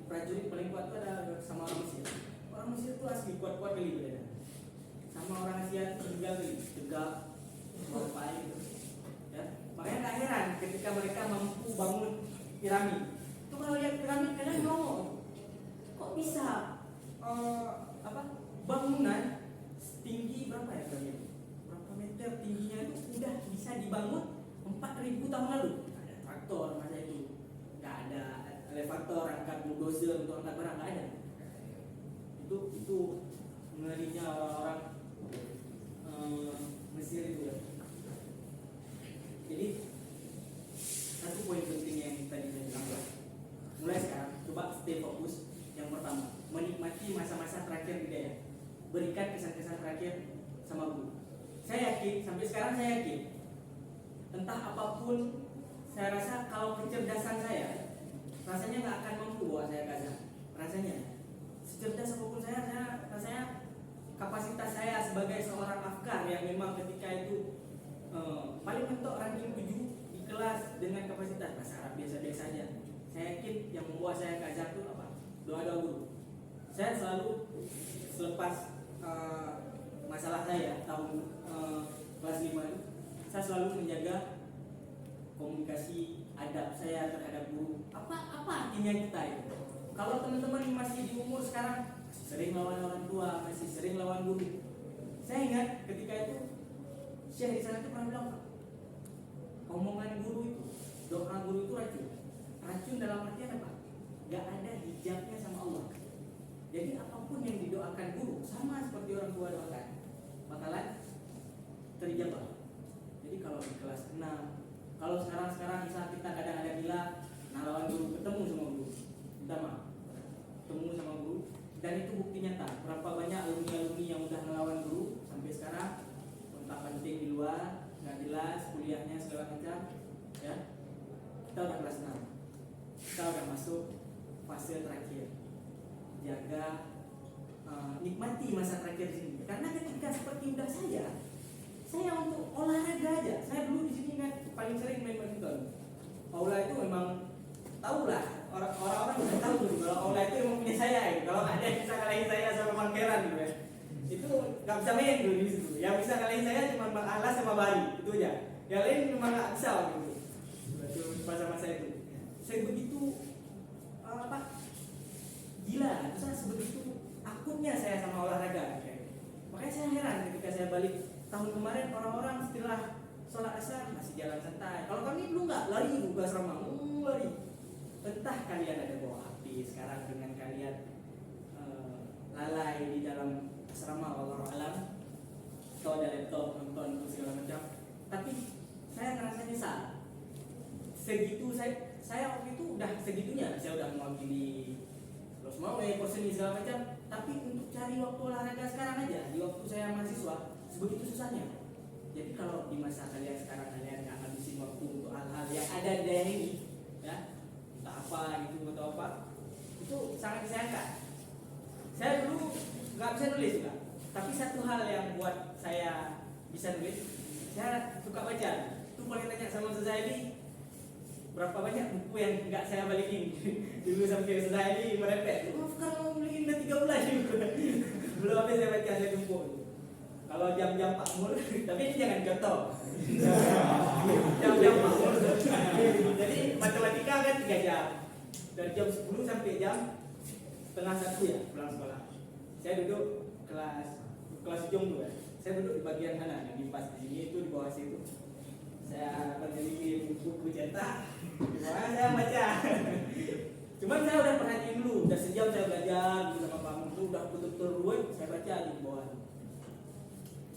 prajurit paling kuat itu ada sama orang Mesir. Orang Mesir itu asli kuat-kuat kali beda. Sama orang Asia tinggal kali, tegak, apa gitu. Ya, makanya tak heran ketika mereka mampu bangun piramid. Itu kalau lihat piramid kalian ngomong, kok bisa bangunan tinggi berapa ya kalian? Berapa meter tingginya itu udah bisa dibangun 4000 tahun lalu. Ada traktor masa itu, nggak ada elevator, angkat bulldozer untuk angkat barang, nggak ada. Itu ngerinya orang-orang Mesir itu ya. Jadi satu poin penting yang tadi saya bilang, mulai sekarang coba stay fokus. Yang pertama, menikmati masa-masa terakhir di daerah, berikan kesan-kesan terakhir sama guru. Saya yakin, sampai sekarang saya yakin, entah apapun, saya rasa kalau kecerdasan saya rasanya nggak akan mampu bawa saya ke Azhar. Rasanya secerdas apapun saya rasanya kapasitas saya sebagai seorang afkar yang memang ketika itu paling mentok ranking 7 di kelas dengan kapasitas bahasa Arab biasa-biasa saja. Saya yakin yang membawa saya ke Azhar itu apa? Doa-doa guru. Saya selalu selepas masalah saya tahun kelas 5 itu, saya selalu menjaga komunikasi adab saya terhadap guru. Apa artinya kita itu? Kalau teman-teman masih di umur sekarang sering lawan orang tua, masih sering lawan guru. Saya ingat ketika itu Syekh di sana itu pernah bilang, omongan guru itu, doa guru itu racun. Racun dalam artian apa? Gak ada hijabnya sama Allah. Jadi apapun yang didoakan guru sama seperti orang tua doakan, bakalan terijabah. Jadi kalau di kelas 6, kalau sekarang misal kita kadang ada gila, nah lawan guru, ketemu sama guru, minta maaf, ketemu sama guru, dan itu bukti nyata. Berapa banyak alumni yang udah melawan guru sampai sekarang, kontak penting di luar, nggak jelas, kuliahnya segala macam, ya. Kita udah kelas 6, kita udah masuk fase terakhir. Jaga, nikmati masa terakhir di sini. Karena ketika seperti udah saya untuk olahraga aja. Saya dulu di sini kan paling sering main badminton. Aula itu memang tahulah, orang-orang udah tahu gitu kalau aula itu emang punya saya ya. Kalau ada yang bisa kalahin saya sama Mangkeran gitu ya, itu nggak bisa main dulu di situ. Yang bisa kalahin saya cuma Bang Alas sama Bari, itu aja. Yang lain memang nggak bisa gitu. Itu masa-masa itu. Saya begitu gila, saya sebegitu akutnya saya sama olahraga. Makanya saya heran ketika saya balik tahun kemarin, orang-orang setelah sholat asar masih jalan santai. Kalau kami dulu nggak, lari buka asrama, lari. Entah kalian ada bawa HP sekarang dengan kalian lalai di dalam asrama, wallahu alam, atau ada laptop nonton segala macam. Tapi saya ngerasa nyesal. Segitu saya waktu itu udah segitunya, saya udah mewakili terus mau persen segala macam. Tapi untuk cari waktu olahraga sekarang aja, di waktu saya mahasiswa, sebegitu susahnya. Jadi kalau di masa kalian sekarang kalian nggak habisin waktu untuk hal-hal yang ada di daerah ini, ya, entah apa gitu atau apa, itu sangat disayangkan. Saya dulu nggak bisa nulis juga, tapi satu hal yang buat saya bisa nulis, saya suka baca. Itu kalau tanya sama Society, berapa banyak buku yang nggak saya balikin dulu sampai Society merepet. Maaf kalau beliin udah 3 bulan belum habis saya baca, saya tumpuk. Kalau jam-jam Pak Mur, tapi ini jangan contoh. Jam-jam Pak Mur. Jadi matematika kan 3 jam. Dari jam 10 sampai jam setengah 1 ya pulang sekolah. Saya duduk kelas ujung tuh ya. Saya duduk di bagian kanan, yang di pas di sini itu di bawah situ. Saya berdiri buku cetak, di bawah saya baca. Cuman saya udah perhatiin dulu, udah sejam saya belajar gitu sama Pak Mur, itu udah betul-betul ruwet, saya baca di bawah.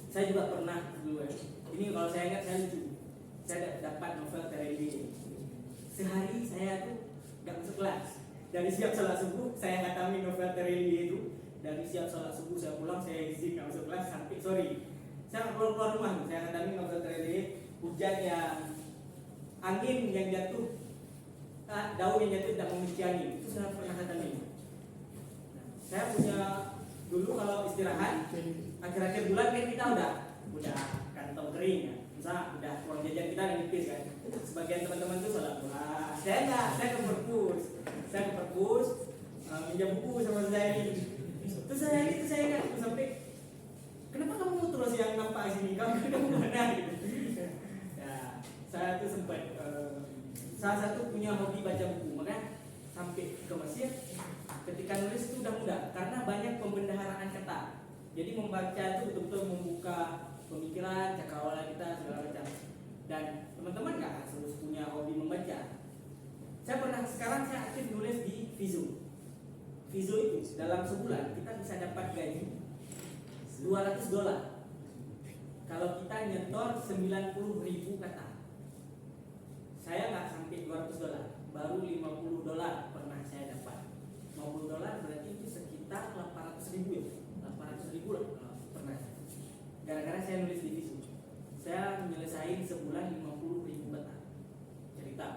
Saya juga pernah dulu ya. Ini kalau saya ingat saya lucu. Saya dapat novel Terelie. Sehari saya tuh gak masuk kelas. Dari siap sholat subuh saya ngatamin novel Terelie itu. Dari siap sholat subuh saya pulang, saya izin gak masuk kelas sampai sore. Saya keluar rumah, saya ngatamin novel Terelie. Hujan yang angin yang jatuh, daun yang jatuh tidak memiliki angin. Itu saya pernah ngatamin. Saya punya dulu kalau istirahat akhir-akhir bulan kan kita udah kantong kering ya, misalnya udah uang jajan kita udah nipis kan. Sebagian teman-teman tuh sholat duha, saya enggak, saya ke perpus minjam buku sama saya ini. Terus saya ingat sampai kenapa kamu terus yang nampak di sini, kamu mana gitu. Ya, saya tuh sempat salah satu punya hobi baca buku, makanya sampai ke Mesir ketika nulis itu udah mudah karena banyak pembendaharaan kata. Jadi membaca itu betul-betul membuka pemikiran, cakrawala kita segala macam. Dan teman-teman nggak harus punya hobi membaca. Sekarang saya aktif nulis di Vizo. Vizo itu dalam sebulan kita bisa dapat gaji $200. Kalau kita nyetor 90.000 kata. Saya nggak sampai $200, baru $50 pernah saya dapat. $50 berarti itu sekitar 800.000 ya. 800.000 lah pernah. Gara-gara saya nulis di Visu, saya menyelesaikan sebulan 50.000 kata cerita.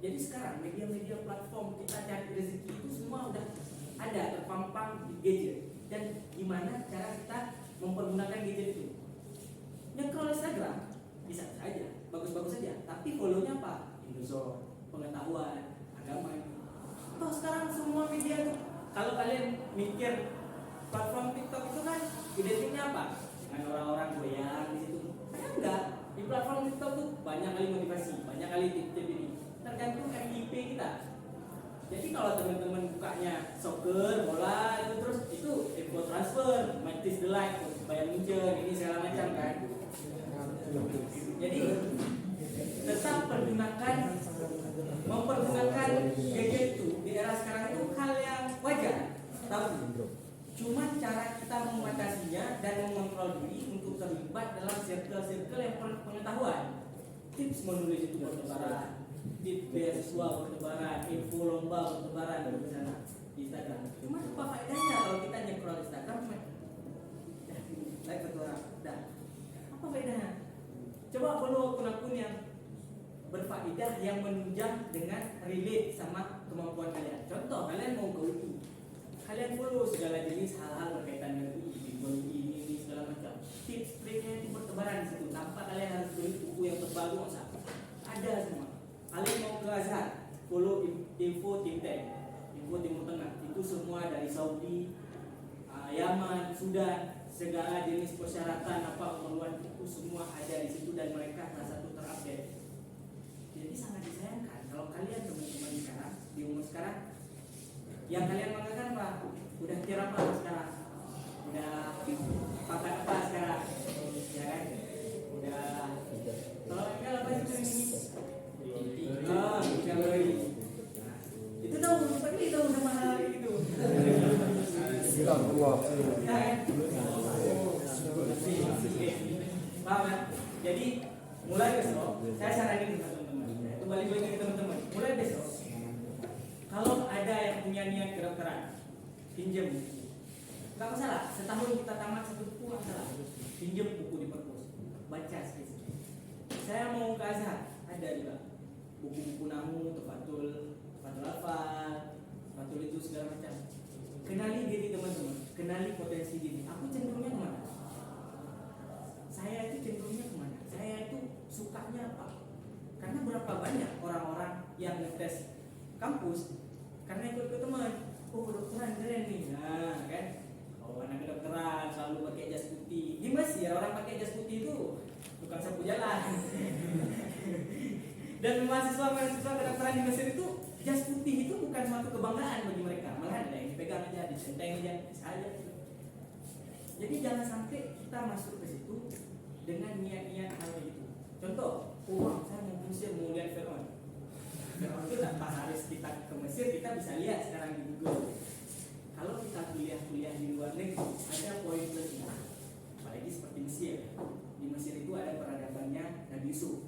Jadi sekarang media-media platform kita cari rezeki itu semua udah ada terpampang di gadget. Dan gimana cara kita mempergunakan gadget itu? Nge-scroll Instagram bisa saja, bagus-bagus saja. Tapi follow-nya apa? Indosor, pengetahuan, agama itu. Toh sekarang semua media tuh, kalau kalian mikir platform TikTok itu kan identiknya apa? Dengan orang-orang goyang di situ. Enggak. kenali tip-tip ini? Tergantung MIP kita. Jadi kalau teman-teman bukanya soccer, bola itu terus itu info transfer, Mattis the Light, Bayern Munchen, ini segala macam kan. Jadi tetap mempergunakan gadget itu di era sekarang itu hal yang wajar, tapi cuma cara kita membatasinya dan mengontrol diri untuk terlibat dalam circle-circle yang pengetahuan. Tips menulis itu bertebaran, tips beasiswa bertebaran, info lomba bertebaran di sana di Instagram. Cuma apa faedahnya kalau kita nyekrol Instagram cuma like satu orang, dah. Apa faedahnya? Coba follow akun-akun yang berfaedah yang menunjang dengan relate sama kemampuan kalian. Contoh, kalian mau ke UI, kalian follow segala jenis hal-hal berkaitan dengan UI, ini segala macam. Tips triknya itu bertebaran di situ. Tanpa kalian harus beli buku yang terbaru, ada semua. Kalian mau ke Azhar, follow info info Timur Tengah. Itu semua dari Saudi, Yaman, Sudan, segala jenis persyaratan apa keperluan itu semua ada di situ dan mereka salah satu terupdate. Jadi sangat disayangkan kalau kalian teman-teman sekarang di umur sekarang yang kalian banggakan apa? Udah kira apa sekarang? Udah pakai apa sekarang? Ya kan? Udah kalau enggak apa itu ini? Itu tahu seperti itu sama hal gitu. Paham kan? Jadi mulai besok saya saranin teman-teman. Itu balik lagi ke teman-teman. Mulai besok kalau ada yang punya niat kedokteran, pinjam. Enggak masalah. Setahun kita tamat satu buku enggak masalah. Pinjam buku di perpus. Baca sedikit. Saya mau ke Azhar, ada juga buku-buku Namu, Tufatul Tufatul itu segala macam. Kenali diri teman-teman, kenali potensi diri. Aku cenderungnya kemana? Saya itu cenderungnya kemana? Saya itu sukanya apa? Karena berapa banyak orang-orang yang ngetes kampus karena ikut teman. Oh, kedokteran keren nih. Nah, kan? Oh, anak kedokteran selalu pakai jas putih. Di Mesir orang pakai jas putih itu bukan sapu jalan. Dan mahasiswa kedokteran di Mesir itu jas putih itu bukan suatu kebanggaan bagi mereka. Malah ada yang dipegang aja, disenteng aja, bisa aja. Jadi jangan sampai kita masuk ke situ dengan niat-niat hal itu. Contoh, saya mau ke Mesir mau lihat Fir'aun. Fir'aun itu pas harus kita ke Mesir kita bisa lihat sekarang di Google. Kalau kita kuliah di luar negeri ada poin plusnya. Apalagi seperti Mesir. Di Mesir itu ada peradabannya Nabi Yusuf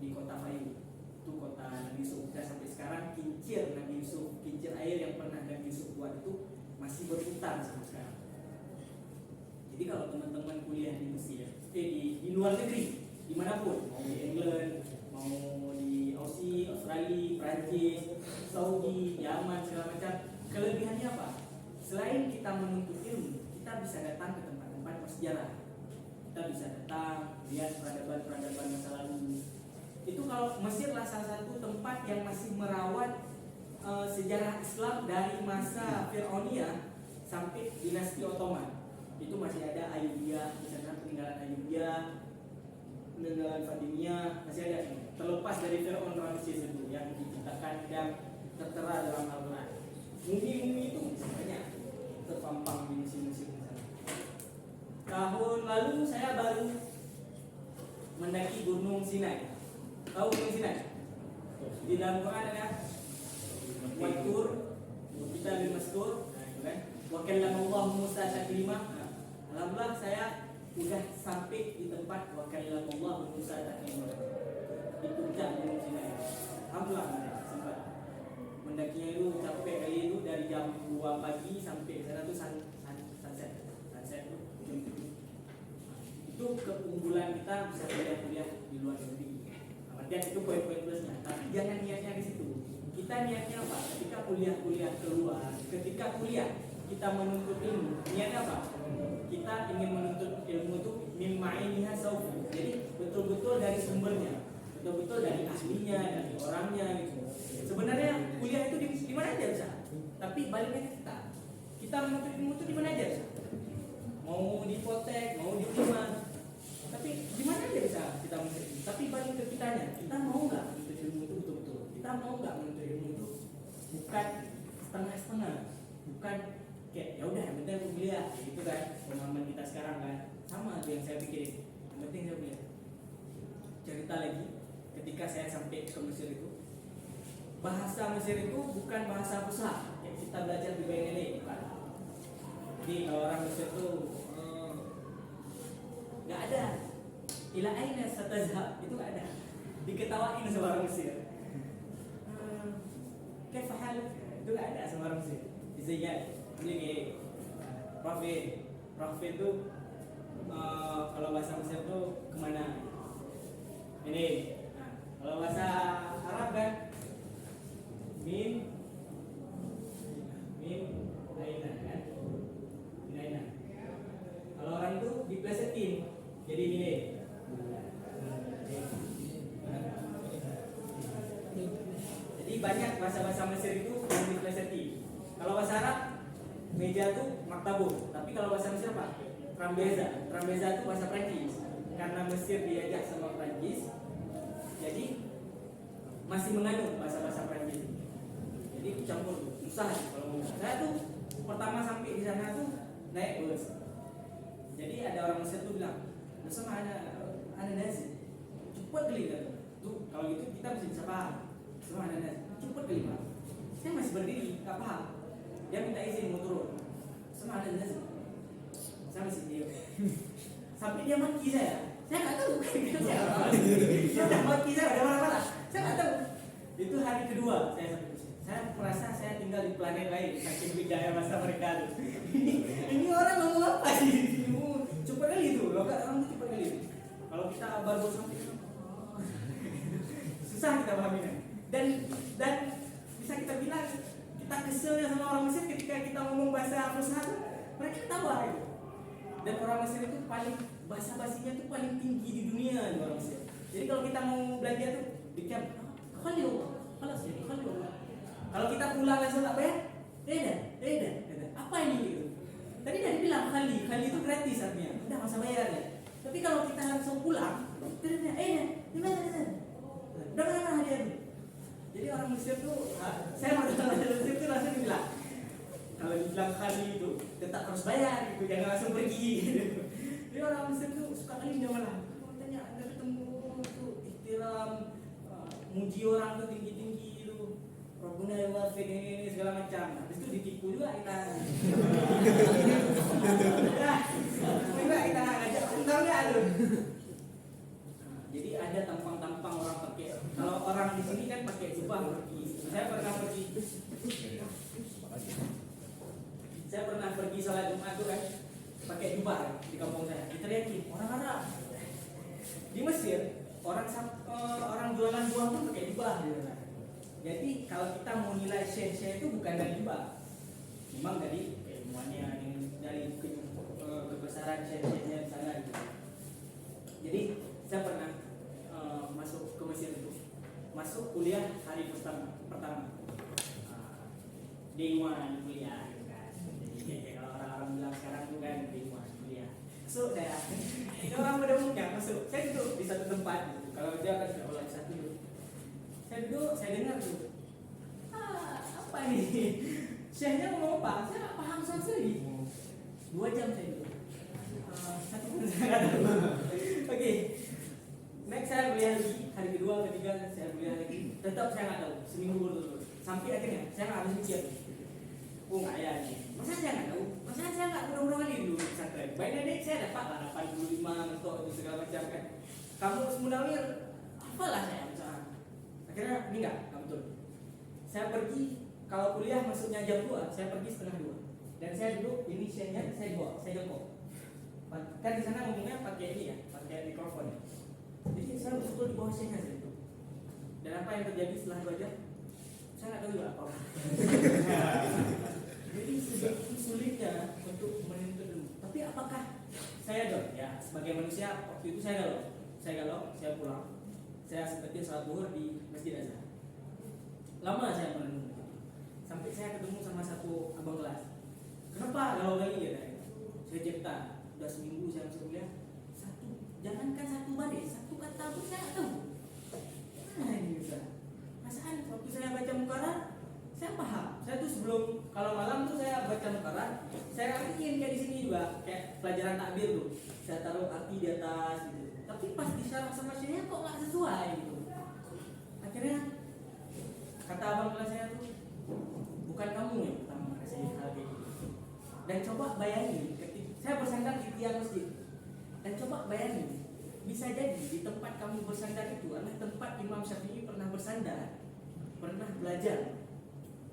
di kota Fayu. Itu kota Nabi Yusuf. Dan sampai sekarang kincir Nabi Yusuf, kincir air yang pernah Nabi Yusuf buat itu masih berputar sampai sekarang. Jadi kalau teman-teman kuliah di Mesir, di luar negeri, dimanapun, mau di England, mau di Aussie, Australia, Prancis, Saudi, Yaman, segala macam, kelebihannya apa? Selain kita menuntut ilmu, kita bisa datang ke tempat-tempat bersejarah. Kita bisa datang lihat peradaban-peradaban masa lalu. Itu kalau Mesir lah salah satu tempat yang masih merawat sejarah Islam dari masa Fir'aunia sampai dinasti Ottoman. Itu masih ada Ayyubiyah, di sana peninggalan Ayyubiyah, peninggalan Fatimiyah, masih ada. Terlepas dari Fir'aun Ramses itu yang diciptakan dan tertera dalam Al-Quran. Mumi-mumi itu banyak terpampang di musim-musim sana. Tahun lalu saya baru mendaki Gunung Sinai. Tahu Gunung Sinai? Di dalam Quran ada Watur, kita bin Mastur, kan? Wa kallama Allah Musa taklima. Alhamdulillah saya sudah sampai di tempat wa kallama Allah Musa taklima. Di puncak Gunung Sinai. Alhamdulillah sempat. Mendakinya itu capek kali itu dari jam 2 pagi sampai sana tuh sunset itu jam 7. Itu keunggulan kita bisa kuliah di luar negeri. Artinya itu poin-poin plusnya. Tapi jangan niatnya di situ. Kita niatnya apa? Ketika kuliah keluar, ketika kuliah kita menuntut ilmu. Niatnya apa? Kita ingin menuntut ilmu itu mimmainiha saufu. Jadi betul-betul dari sumbernya, betul-betul dari ahlinya, dari orangnya gitu. Sebenarnya kuliah itu di mana aja bisa. Tapi baliknya kita menuntut ilmu itu di mana aja bisa. Mau di Potek, mau di Uman. Tapi di mana aja bisa kita menuntut ilmu. Tapi balik ke kitanya, kita mau nggak menuntut ilmu bukan setengah-setengah, bukan kayak ya udah yang penting aku kuliah gitu kan pemahaman kita sekarang kan. Sama tuh yang saya pikirin, yang penting saya kuliah. Cerita lagi ketika saya sampai ke Mesir itu, bahasa Mesir itu bukan bahasa Fusha yang kita belajar di BNN, bukan. Jadi kalau orang Mesir tuh nggak ada ila aina satazhab, itu nggak ada, diketawain sama orang Mesir. Kaifa haluk, itu nggak ada sama orang Mesir. Izayat ini Rafi itu kalau bahasa Mesir tuh kemana? Ini kalau bahasa Arab kan min aina kan, min aina. Kalau orang itu diplesetin jadi ini. Jadi banyak bahasa-bahasa Mesir itu yang diplesetin. Kalau bahasa Arab meja itu maktabun, tapi kalau bahasa Mesir apa? Trambeza. Trambeza itu bahasa Prancis. Karena Mesir diajak sama Prancis, jadi masih mengandung bahasa-bahasa Prancis. Jadi campur susah kalau mau. Saya tuh pertama sampai di sana tuh naik bus. Jadi ada orang Mesir tuh bilang, "Sama ada nasi. Cepat beli kan." Tuh kalau gitu kita bisa paham. Sama ada nasi. Cepat beli, Pak. Saya masih berdiri, enggak paham. Dia minta izin mau turun. Sama ada nasi. Saya masih diam. Sampai dia maki saya nggak tahu. Dia udah maki saya udah marah-marah. Saya nggak tahu. Itu hari kedua saya sampai di sini. Saya merasa saya tinggal di planet lain saking bedanya bahasa mereka tuh. Ini orang ngomong apa sih? Cepat kali itu, logat orang tuh cepat kali itu. Kalau kita baru sampai susah kita pahaminya. Dan bisa kita bilang kita keselnya sama orang Mesir ketika kita ngomong bahasa Fusha, mereka ketawa gitu. Dan orang Mesir itu paling bahasa-bahasinya tuh paling tinggi di dunia nih orang Mesir. Jadi kalau kita mau belanja tuh dikira kalau kita pulang langsung tak bayar, apa ini gitu. Tadi udah dibilang kali itu gratis artinya, udah masa bayar ya. Tapi kalau kita langsung pulang, udah mana hadiah itu. Jadi orang Mesir tuh, saya mau datang dari Mesir tuh langsung bilang, kalau dibilang kali itu tetap harus bayar gitu, jangan langsung pergi gitu. Jadi orang Mesir tuh suka kali dia malah tanya, Anda ketemu tuh ihtiram, muji orang tuh tinggi-tinggi itu, Rabbuna yuwaffiq ini segala macam. Habis itu ditipu juga kita. Kita ngajak enggak ada. Jadi ada tampang-tampang orang pakai. Kalau orang di sini kan pakai jubah pergi. Saya pernah pergi salat Jumat tuh kan pakai jubah di kampung saya. Diteriakin orang Arab. Di Mesir orang jualan buah pun pakai jubah gitu kan. Jadi kalau kita mau nilai share itu bukan dari jubah. Memang dari ilmuannya dari kebesaran share-nya di sana gitu. Jadi saya pernah masuk ke Mesir itu, masuk kuliah hari pertama day one kuliah gitu kan. Jadi kalau orang-orang bilang sekarang itu kan day one kuliah. So saya ini orang pada umumnya masuk, saya duduk di satu tempat gitu. Kalau dia kan sudah mulai satu duduk. Saya duduk, saya dengar tuh apa ini? Syekhnya ngomong apa? Saya nggak paham sama sekali. 2 jam saya duduk. Satu pun saya nggak tahu. Oke. Next saya kuliah lagi, hari kedua, ketiga saya kuliah lagi. Tetap saya nggak tahu, seminggu berturut-turut. Sampai akhirnya saya nggak habis mikir. Oh nggak ya ini. Masa saya nggak tahu? Masa saya nggak mudah-mudahan kali dulu pesantren. Baiknya deh saya dapat lah 85 untuk itu segala macam kan. Kamu semudah-mudahan apalah saya misalnya. Akhirnya ini nggak betul. Saya pergi kalau kuliah masuknya jam 2, saya pergi setengah 2. Dan saya duduk ini saya jongkok. Kan di sana ngomongnya pakai ini ya, pakai mikrofon ya. Jadi saya betul di bawah saya itu. Dan apa yang terjadi setelah 2 jam? Saya nggak tahu juga apa. Jadi sebegitu sulitnya untuk menuntut ilmu. Tapi apakah saya dong? Ya sebagai manusia waktu itu saya galau, saya pulang. Saya sempetin salat zuhur di Masjid Azhar. Lama saya merenung. Sampai saya ketemu sama satu abang kelas. Kenapa galau lagi ya? Saya cerita, udah seminggu saya masuk kuliah. Jangankan satu baris, satu kata pun saya nggak tahu. Nah ini bisa. Perasaan waktu saya baca Muqarrar, saya paham. Saya tuh sebelum kalau malam tuh saya baca Al-Quran, saya artiin kayak di sini juga, kayak pelajaran takbir tuh. Saya taruh arti di atas gitu. Tapi pas disyarah sama syekhnya kok nggak sesuai gitu. Akhirnya kata abang kelas saya tuh, bukan kamu yang pertama kasih hal kayak gitu. Dan coba bayangin, ketika saya bersandar di tiang masjid, dan coba bayangin, bisa jadi di tempat kamu bersandar itu adalah tempat Imam Syafi'i pernah bersandar, pernah belajar.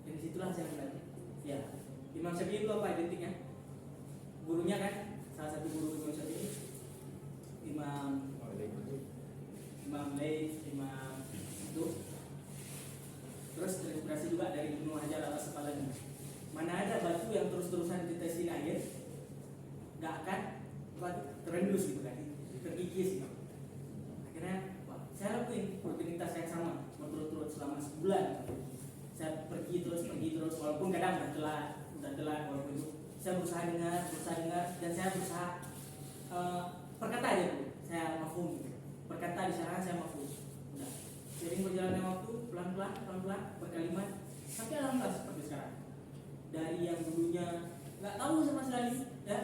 Dan disitulah saya belajar. Ya, Imam Syafi'i itu apa identiknya? Gurunya kan, salah satu guru Imam Syafi'i, Imam Laits, Imam itu. Terus terinspirasi juga dari Ibnu Hajar al-Asqalani. Mana ada batu yang terus-terusan ditetesin air, nggak akan terendus gitu kan, terkikis gitu. Akhirnya, saya lakuin rutinitas yang sama berturut-turut selama sebulan. Saya pergi terus, walaupun kadang udah telat, walaupun itu saya berusaha dengar, dan saya berusaha perkata aja tuh, saya mafhum, perkata di sana saya mafhum. Udah, jadi berjalannya waktu pelan-pelan berkalimat, sampai alhamdulillah seperti sekarang. Dari yang dulunya nggak tahu sama sekali, ya,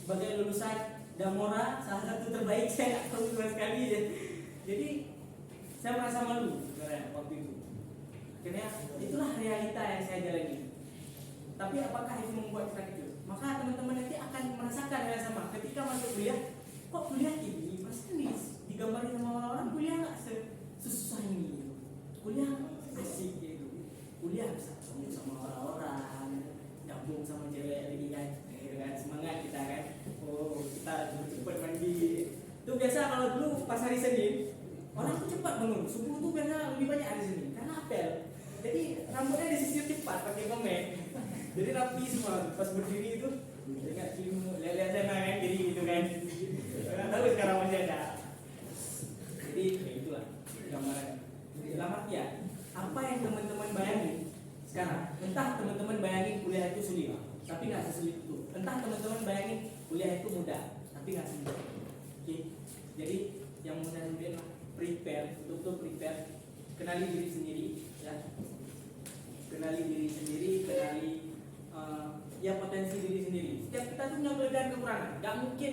sebagai lulusan Damora, salah satu terbaik saya nggak tahu sama sekali, ya. Jadi saya merasa malu sebenarnya waktu itu. Akhirnya itulah realita yang saya jalani. Tapi apakah itu membuat kita kecil? Maka teman-teman nanti akan merasakan hal yang sama. Ketika masuk kuliah, kok kuliah ini pasti digambarin sama orang-orang kuliah nggak sesusah ini. Kuliah asik gitu. Kuliah bisa ketemu sama orang-orang, gabung sama cewek lagi kan, semangat kita kan. Oh, kita cepat mandi. Itu biasa kalau dulu pas hari Senin, orang tuh cepat bangun. Subuh tuh biasa lebih banyak hari Senin karena apel. Jadi rambutnya disisir cepat pakai pomade. Jadi rapi semua. Pas berdiri itu ingat cium lihat sana kan jadi gitu kan. Nggak tahu sekarang masih ada. Jadi ya itulah gambaran. Dalam artian apa yang teman-teman bayangin sekarang, entah teman-teman bayangin kuliah itu sulit, tapi nggak sesulit itu. Entah teman-teman bayangin kuliah itu mudah, tapi nggak semudah. Oke. Jadi yang mau saya sampaikan, prepare, betul-betul prepare, kenali diri sendiri, ya. Kenali diri sendiri, ya potensi diri sendiri. Setiap kita tuh punya kelebihan kekurangan. Gak mungkin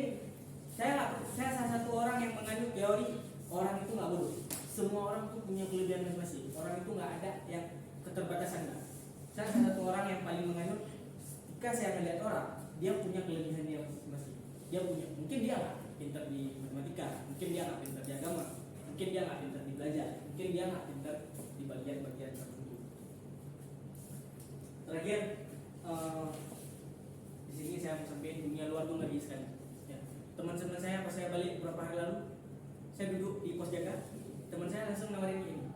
saya salah satu orang yang menganut teori orang itu nggak bodoh. Semua orang tuh punya kelebihan masing-masing. Orang itu nggak ada yang keterbatasan. Gak. Saya salah satu orang yang paling menganut. Ketika saya melihat orang, dia punya kelebihan dia masing-masing. Dia punya, mungkin dia nggak pintar di matematika, mungkin dia nggak pintar di agama, mungkin dia nggak pintar di belajar, mungkin dia nggak pintar di bagian-bagian tertentu. Terakhir, di sini saya mau sampaikan dunia luar tuh nggak bisa. Ya. Teman-teman saya pas saya balik beberapa hari lalu, saya duduk di pos jaga, teman saya langsung nawarin ini,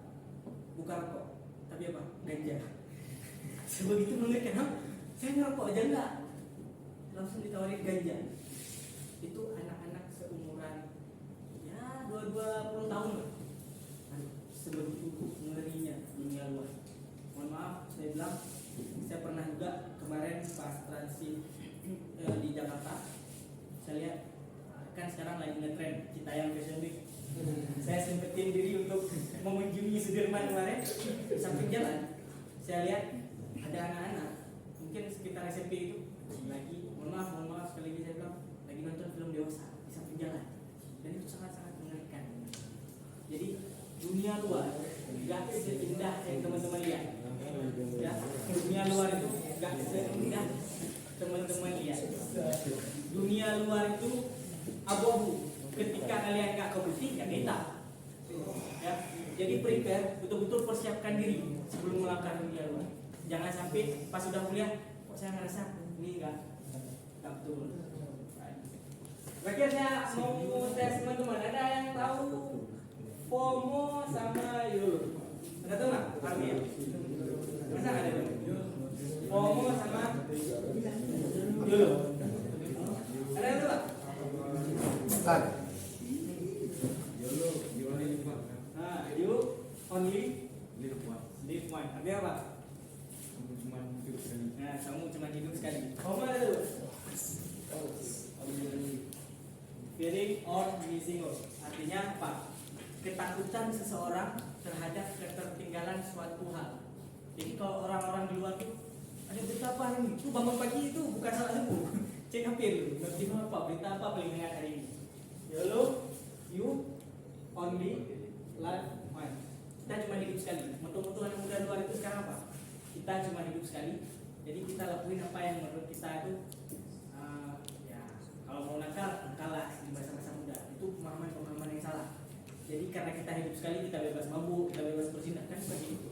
buka rokok, tapi apa? Ganja. Sebegitu mengenai, saya ngerokok aja enggak, langsung ditawarin ganja. Itu anak-anak seumuran ya 20 tahun lah. Sebegitu ngerinya dunia luar. Mohon maaf, saya bilang saya pernah juga kemarin pas transit di Jakarta, saya lihat kan sekarang lagi ngetren Citayam Fashion Week. Saya sempetin diri untuk mengunjungi Sudirman kemarin, samping jalan saya lihat ada anak-anak mungkin sekitar SMP itu lagi, mohon maaf sekali lagi saya bilang lagi nonton film dewasa di samping jalan, dan itu sangat-sangat mengerikan. Jadi dunia luar gak seindah yang teman-teman lihat, ya. Dunia luar itu gak seindah teman-teman lihat. Dunia luar itu abu-abu. Ketika kalian gak kebuti, gak hitam, ya. Jadi prepare, betul-betul persiapkan diri sebelum melangkah dunia luar. Jangan sampai pas sudah kuliah, kok saya ngerasa ini gak betul. Terakhir saya mau tes teman-teman, ada yang tahu FOMO sama YOLO? Ada tahu nggak artinya? Masa nggak ada? FOMO sama YOLO. Ada yang tahu nggak? Start. You only Live one. Artinya apa? Kamu cuma hidup sekali. Nah, kamu cuma hidup sekali. FOMO ada tuh? Fearing or missing out. Artinya apa? Ketakutan seseorang terhadap ketertinggalan suatu hal. Jadi kalau orang-orang di luar tuh ada berita apa ini? Tuh bangun pagi itu bukan salah subuh. Cek HP dulu. Nanti apa berita apa paling hangat hari ini? You only live one. Kita cuma hidup sekali. Moto-moto anak muda luar itu sekarang apa? Kita cuma hidup sekali. Jadi kita lakuin apa yang menurut kita itu ya kalau mau nakal kalah di masa-masa muda. Itu pemahaman yang salah. Jadi karena kita hidup sekali kita bebas mabuk, kita bebas berzinah kan seperti itu.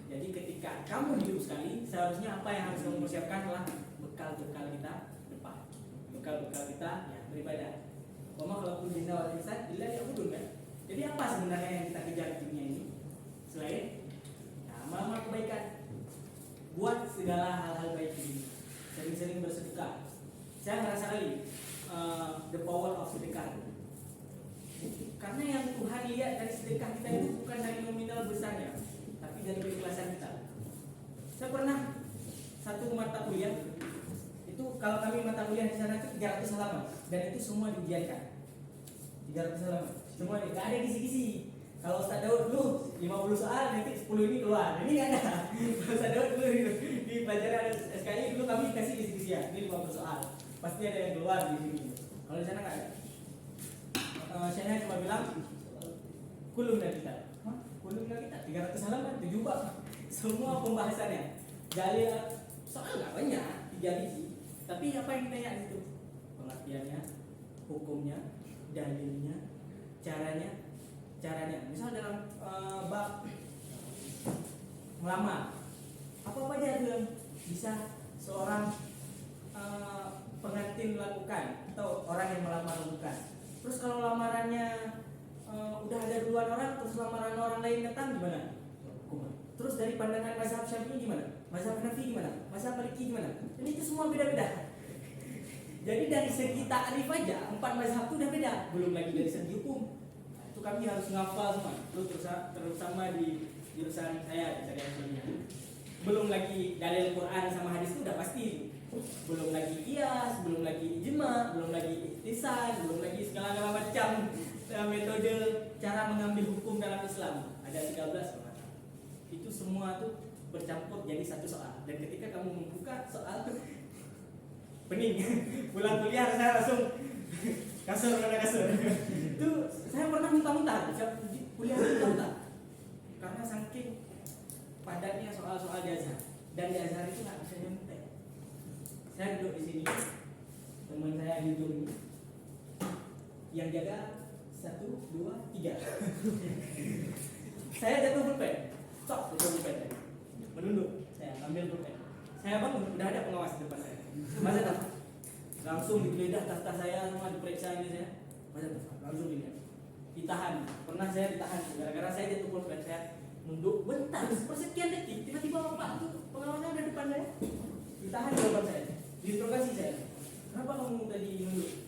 Jadi ketika kamu hidup sekali, seharusnya apa yang harus kamu persiapkan adalah bekal-bekal kita depan. Bekal-bekal kita ya beribadah. Mama kalau pun jinna wal insan illa ya'budun kan. Jadi apa sebenarnya yang kita kejar di dunia ini? Selain amal-amal kebaikan. Buat segala hal-hal baik ini. Sering-sering bersedekah. Saya merasa kali the power of sedekah. Karena yang Tuhan lihat dari sedekah kita itu bukan dari nominal besarnya, tapi dari keikhlasan kita. Saya pernah satu mata kuliah itu, kalau kami mata kuliah di sana itu 300 halaman dan itu semua diujiankan. 300 halaman semua nggak ada kisi-kisi. Kalau Ustaz Daud dulu 50 soal nanti 10 ini keluar, ini nggak ada. Kalau Ustaz Daud dulu di pelajaran SKI dulu kami kasih kisi-kisi ya, ini 50 soal pasti ada yang keluar di sini. Kalau di sana nggak ada. Saya cuma bilang kulum dari kita. Kulum dari kita 300 halaman 7 bab. Semua pembahasannya. Dalil soal nggak banyak, 3 biji. Tapi apa yang kita lihat itu? Pengertiannya, hukumnya, dalilnya, caranya. Misal dalam bab melamar, apa aja yang bisa seorang pengantin lakukan atau orang yang melamar lakukan. Terus kalau lamarannya udah ada duluan orang, terus lamaran orang lain datang gimana? Terus dari pandangan mazhab Syafi'i gimana? Mazhab Hanafi gimana? Mazhab Maliki gimana? Dan itu semua beda-beda. Jadi dari segi ta'rif aja 4 mazhab itu udah beda. Belum lagi dari segi hukum. Nah, itu kami harus ngafal semua. Itu terutama di jurusan saya di Syariah Islamiyah. Belum lagi dalil Quran sama hadis itu udah pasti. Belum lagi qiyas, belum lagi ijma, belum lagi ihtisan, belum lagi segala macam metode cara mengambil hukum dalam Islam. Ada 13 macam. Itu semua tuh bercampur jadi satu soal. Dan ketika kamu membuka soal tuh pening. Pulang kuliah saya langsung kasur. Itu saya pernah muntah-muntah. Kuliah muntah-muntah. Karena saking padatnya soal-soal di Azhar. Dan di Azhar itu nggak bisa nyontek. Saya duduk di sini, teman saya di ujung ini, yang jaga 1, 2, 3. Saya jatuh pulpen, jatuh pulpen, menunduk, saya ambil pulpen. Saya bangun, udah ada pengawas di depan saya. Masa tak? Langsung digeledah tas-tas saya, semua diperiksa ini saya. Masa tak? Langsung dilihat. Ditahan, pernah saya ditahan gara-gara saya jatuh pulpen. Saya nunduk bentar, persekian detik, tiba-tiba bapak itu pengawasnya ada depan saya. Ditahan di depan saya. Diinterogasi saya, kenapa kamu tadi nunduk?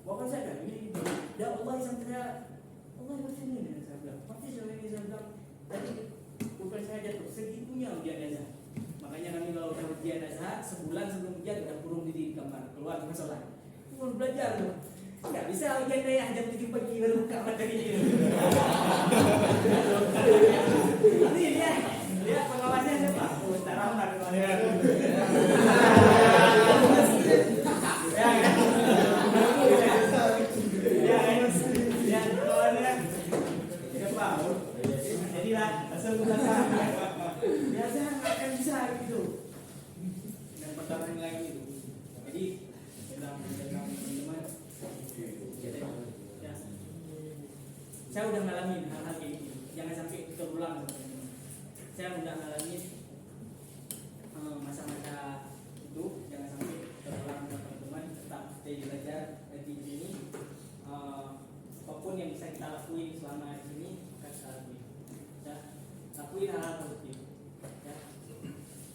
Bahkan saya kan ini, ya Allah yang saya, Allah yang sini nih saya bilang. Pasti saya bilang tadi pulpen saya jatuh segitunya ujian Azhar. Makanya kami kalau udah ujian Azhar sebulan sebelum ujian udah kurung diri di kamar keluar ke musola. Mau belajar tuh, nggak bisa ujian kayak jam 7 pagi baru buka materi ini. Ini lihat pengawasnya siapa? Ustaz Rahmat. Biasa nggak akan bisa gitu. Dan pertanyaan lagi itu. Jadi dalam teman-teman, ya, saya udah ngalamin hal-hal kayak gitu. Jangan sampai terulang. Saya udah ngalamin masa-masa itu. Jangan sampai terulang teman-teman. Tetap stay belajar di sini. Apapun yang bisa kita lakuin selama di sini, kita lakuin. Ya, lakuin hal-hal positif. Ya.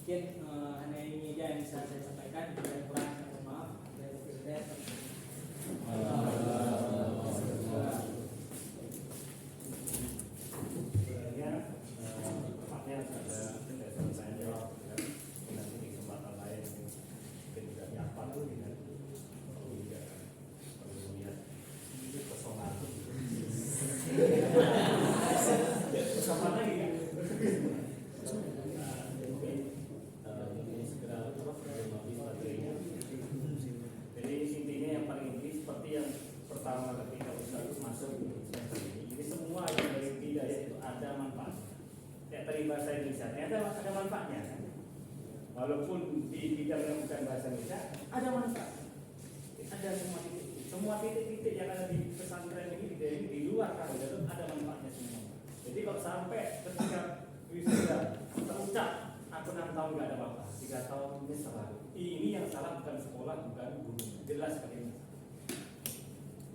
Mungkin hanya ini aja yang bisa saya sampaikan. Jika kurang, saya mohon maaf. bahasa Indonesia ternyata ada manfaatnya kan? Walaupun di bidang yang bukan bahasa Indonesia ada manfaat. Ada semua titik-titik yang ada di pesantren ini di luar Darul ada manfaatnya semua. Jadi kalau sampai ketika wisuda terucap aku 6 tahun nggak ada apa-apa, 3 tahun ini salah. Ini yang salah bukan sekolah, bukan guru. Jelas sekali.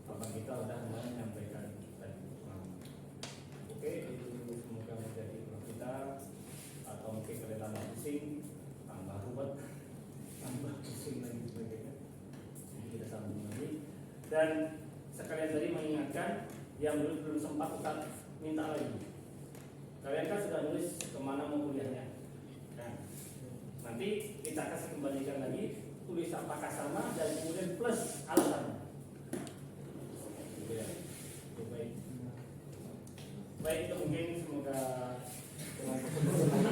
Bapak kita sudah menyampaikan tadi. Oke, itu semoga menjadi kita atau mungkin kalian tambah pusing, tambah ruwet, tambah pusing lagi sebagainya. Jadi kita sambung lagi. Dan sekalian tadi mengingatkan yang belum sempat Ustaz minta lagi. Kalian kan sudah nulis kemana mau kuliahnya. Nah, nanti kita kasih kembalikan lagi tulis apakah sama dan kemudian plus alasannya. Baik, itu mungkin semoga teman-teman